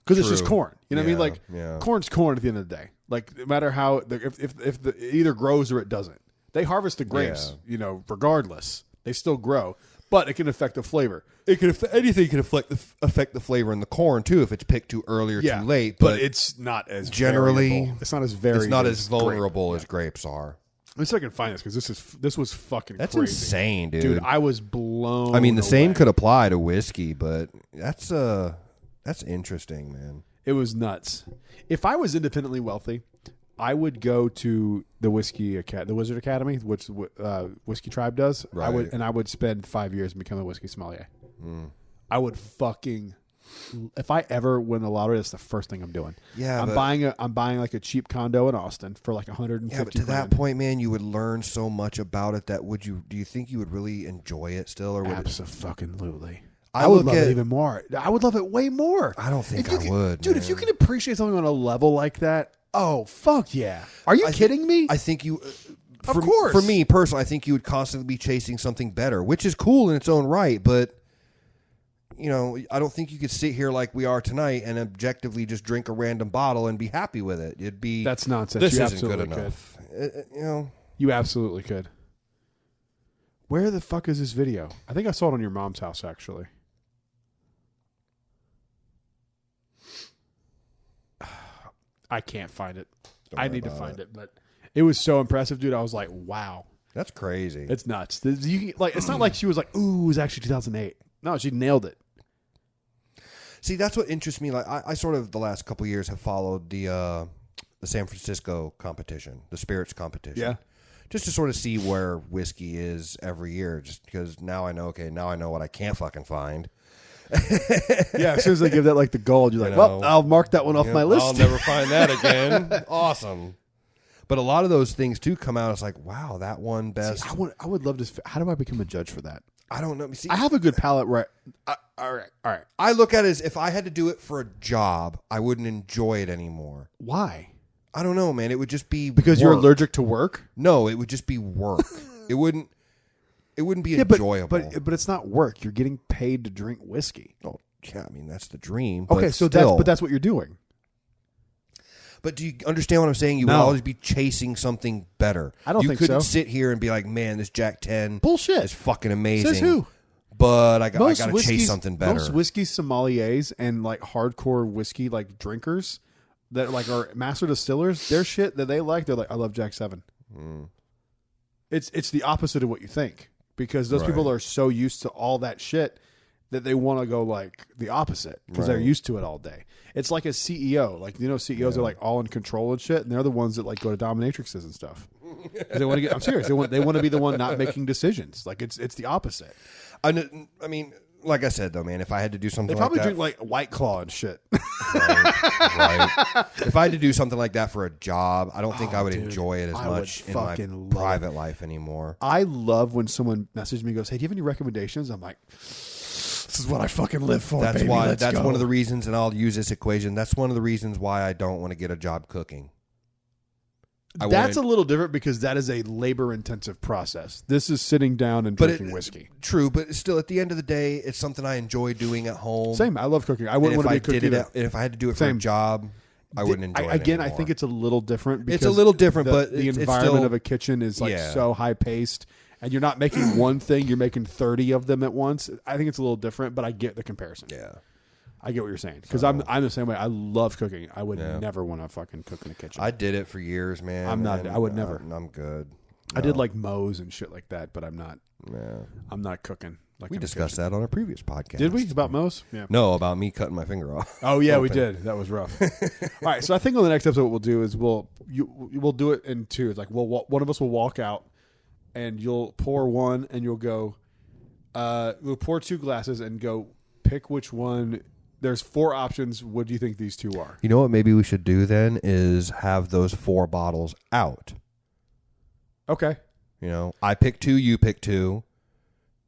Because it's just corn. You know what I mean? Like, corn's corn at the end of the day. Like, no matter how, if it either grows or it doesn't. They harvest the grapes, regardless. They still grow. But it can affect the flavor. Anything can affect the flavor in the corn too if it's picked too early or too late. But it's not as generally variable. It's not as variable. It's not as vulnerable as grapes are. Let me see if I can find this because this was fucking That's crazy. insane, dude. Dude, I was blown. I mean, the same away. could apply to whiskey, but that's interesting, man. It was nuts. If I was independently wealthy, I would go to the the Wizard Academy, which Whiskey Tribe does. Right. I would spend 5 years and become a whiskey sommelier. I would fucking. If I ever win the lottery, that's the first thing I'm doing. Yeah, I'm buying like a cheap condo in Austin for like $150,000. Yeah, but to that point, man, you would learn so much about it that do you think you would really enjoy it still, or would Absolutely. I would love it even more. I would love it way more. I don't think I would, dude. man. If you can appreciate something on a level like that, oh fuck yeah! Are you kidding me? I think you. Of course. For me personally, I think you would constantly be chasing something better, which is cool in its own right, but. I don't think you could sit here like we are tonight and objectively just drink a random bottle and be happy with it. It'd be that's nonsense. This you isn't good absolutely enough. You absolutely could. Where the fuck is this video? I think I saw it on your mom's house actually. I can't find it. I need to find it, but it was so impressive, dude. I was like, wow, that's crazy. It's nuts. It's not like she was like, ooh, it was actually 2008. No, she nailed it. See, that's what interests me. Like I sort of the last couple of years have followed the San Francisco competition, the spirits competition. Yeah. Just to sort of see where whiskey is every year, just because now I know what I can't fucking find. Yeah, as soon as they give that like the gold, you're like, well, I'll mark that one off my list. I'll never find that again. Awesome. But a lot of those things too come out. It's like, wow, that one best. See, I would love to. How do I become a judge for that? I don't know. See, I have a good palate, right? All right. I look at it as if I had to do it for a job, I wouldn't enjoy it anymore. Why? I don't know, man. It would just be because work. You're allergic to work. No, it would just be work. It wouldn't. It wouldn't be enjoyable. But it's not work. You're getting paid to drink whiskey. Oh, yeah. I mean, that's the dream. Okay, so that's what you're doing. But do you understand what I'm saying? You would always be chasing something better. I don't think so. You couldn't sit here and be like, man, this Jack 10 bullshit is fucking amazing. Says who? But I got to chase something better. Most whiskey sommeliers and like hardcore whiskey like drinkers that like are master distillers, their shit that they like, they're like, I love Jack 7. It's the opposite of what you think, because those people are so used to all that shit that they want to go like the opposite because they're used to it all day. It's like a CEO. Like, you know, CEOs are like all in control and shit, and they're the ones that like go to dominatrixes and stuff. They want to get. I'm serious. They want to be the one not making decisions. Like it's the opposite. I mean, like I said though, man, if I had to do something, they probably like that, drink like White Claw and shit. Right. If I had to do something like that for a job, I don't think I would enjoy it as much in my private life anymore. I love when someone messages me and goes, "Hey, do you have any recommendations?" I'm like, this is what I fucking live for. That's baby. why. That's one of the reasons, and I'll use this equation. That's one of the reasons why I don't want to get a job cooking. That's a little different because that is a labor-intensive process. This is sitting down and drinking whiskey. True, but still, at the end of the day, it's something I enjoy doing at home. Same. I love cooking. I wouldn't want to be a cook either. If I had to do it for a job, I wouldn't enjoy it again, anymore. I think it's a little different. Because it's a little different, but the environment of a kitchen is like so high-paced, and you're not making one thing; you're making 30 of them at once. I think it's a little different, but I get the comparison. Yeah. I get what you're saying because I'm the same way. I love cooking. I would never want to fucking cook in the kitchen. I did it for years, man. I would never. I'm good. No. I did like Moe's and shit like that, but I'm not. Yeah. I'm not cooking. Like we discussed that on a previous podcast. Did we about Moe's? Yeah. No, about me cutting my finger off. Oh yeah, we did. That was rough. All right, so I think on the next episode, what we'll do is we'll do it in two. It's like one of us will walk out, and you'll pour one, and you'll go. We'll pour 2 glasses and go pick which one. There's 4 options. What do you think these 2 are? You know what maybe we should do then is have those 4 bottles out. Okay. You know, I pick 2, you pick 2.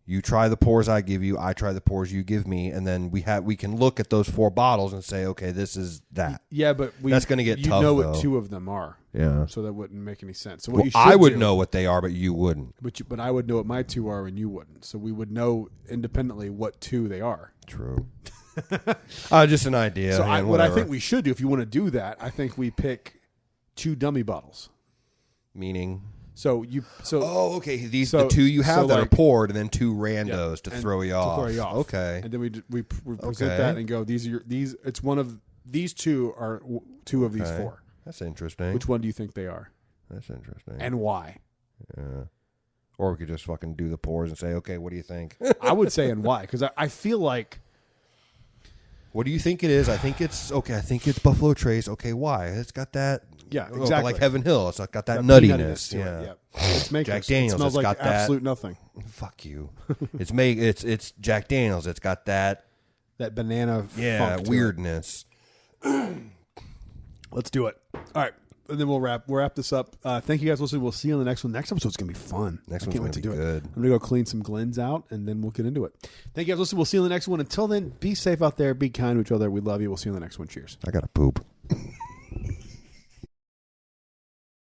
You try the pours I give you, I try the pours you give me, and then we can look at those 4 bottles and say, okay, this is that. Yeah, but that's going to get tough. You know what 2 of them are. Yeah. So that wouldn't make any sense. So what I would know what they are, but you wouldn't. But I would know what my 2 are, and you wouldn't. So we would know independently what 2 they are. True. Just an idea. So what I think we should do, if you want to do that, I think we pick 2 dummy bottles. Meaning? Okay. The 2 you have that are poured, and then 2 randos to throw you off. Okay. And then we present that and go, these. It's one of these 2 are 2 of these 4. That's interesting. Which one do you think they are? That's interesting. And why? Yeah. Or we could just fucking do the pours and say, okay, what do you think? I would say and why, because I feel like. What do you think it is? I think it's okay. I think it's Buffalo Trace. Okay, why? It's got that. Yeah, exactly. Like Heaven Hill. It's got that nuttiness. Yeah. It's Jack Daniels. It smells like got absolute that. Nothing. Fuck you. It's Jack Daniels. It's got that banana. Funk weirdness. Let's do it. All right. And then we'll wrap this up. Thank you guys for listening. We'll see you on the next one. Next episode's going to be fun. Next one's going to be good. I'm going to go clean some Glens out, and then we'll get into it. Thank you guys for listening. We'll see you on the next one. Until then, be safe out there. Be kind to each other. We love you. We'll see you on the next one. Cheers. I got to poop.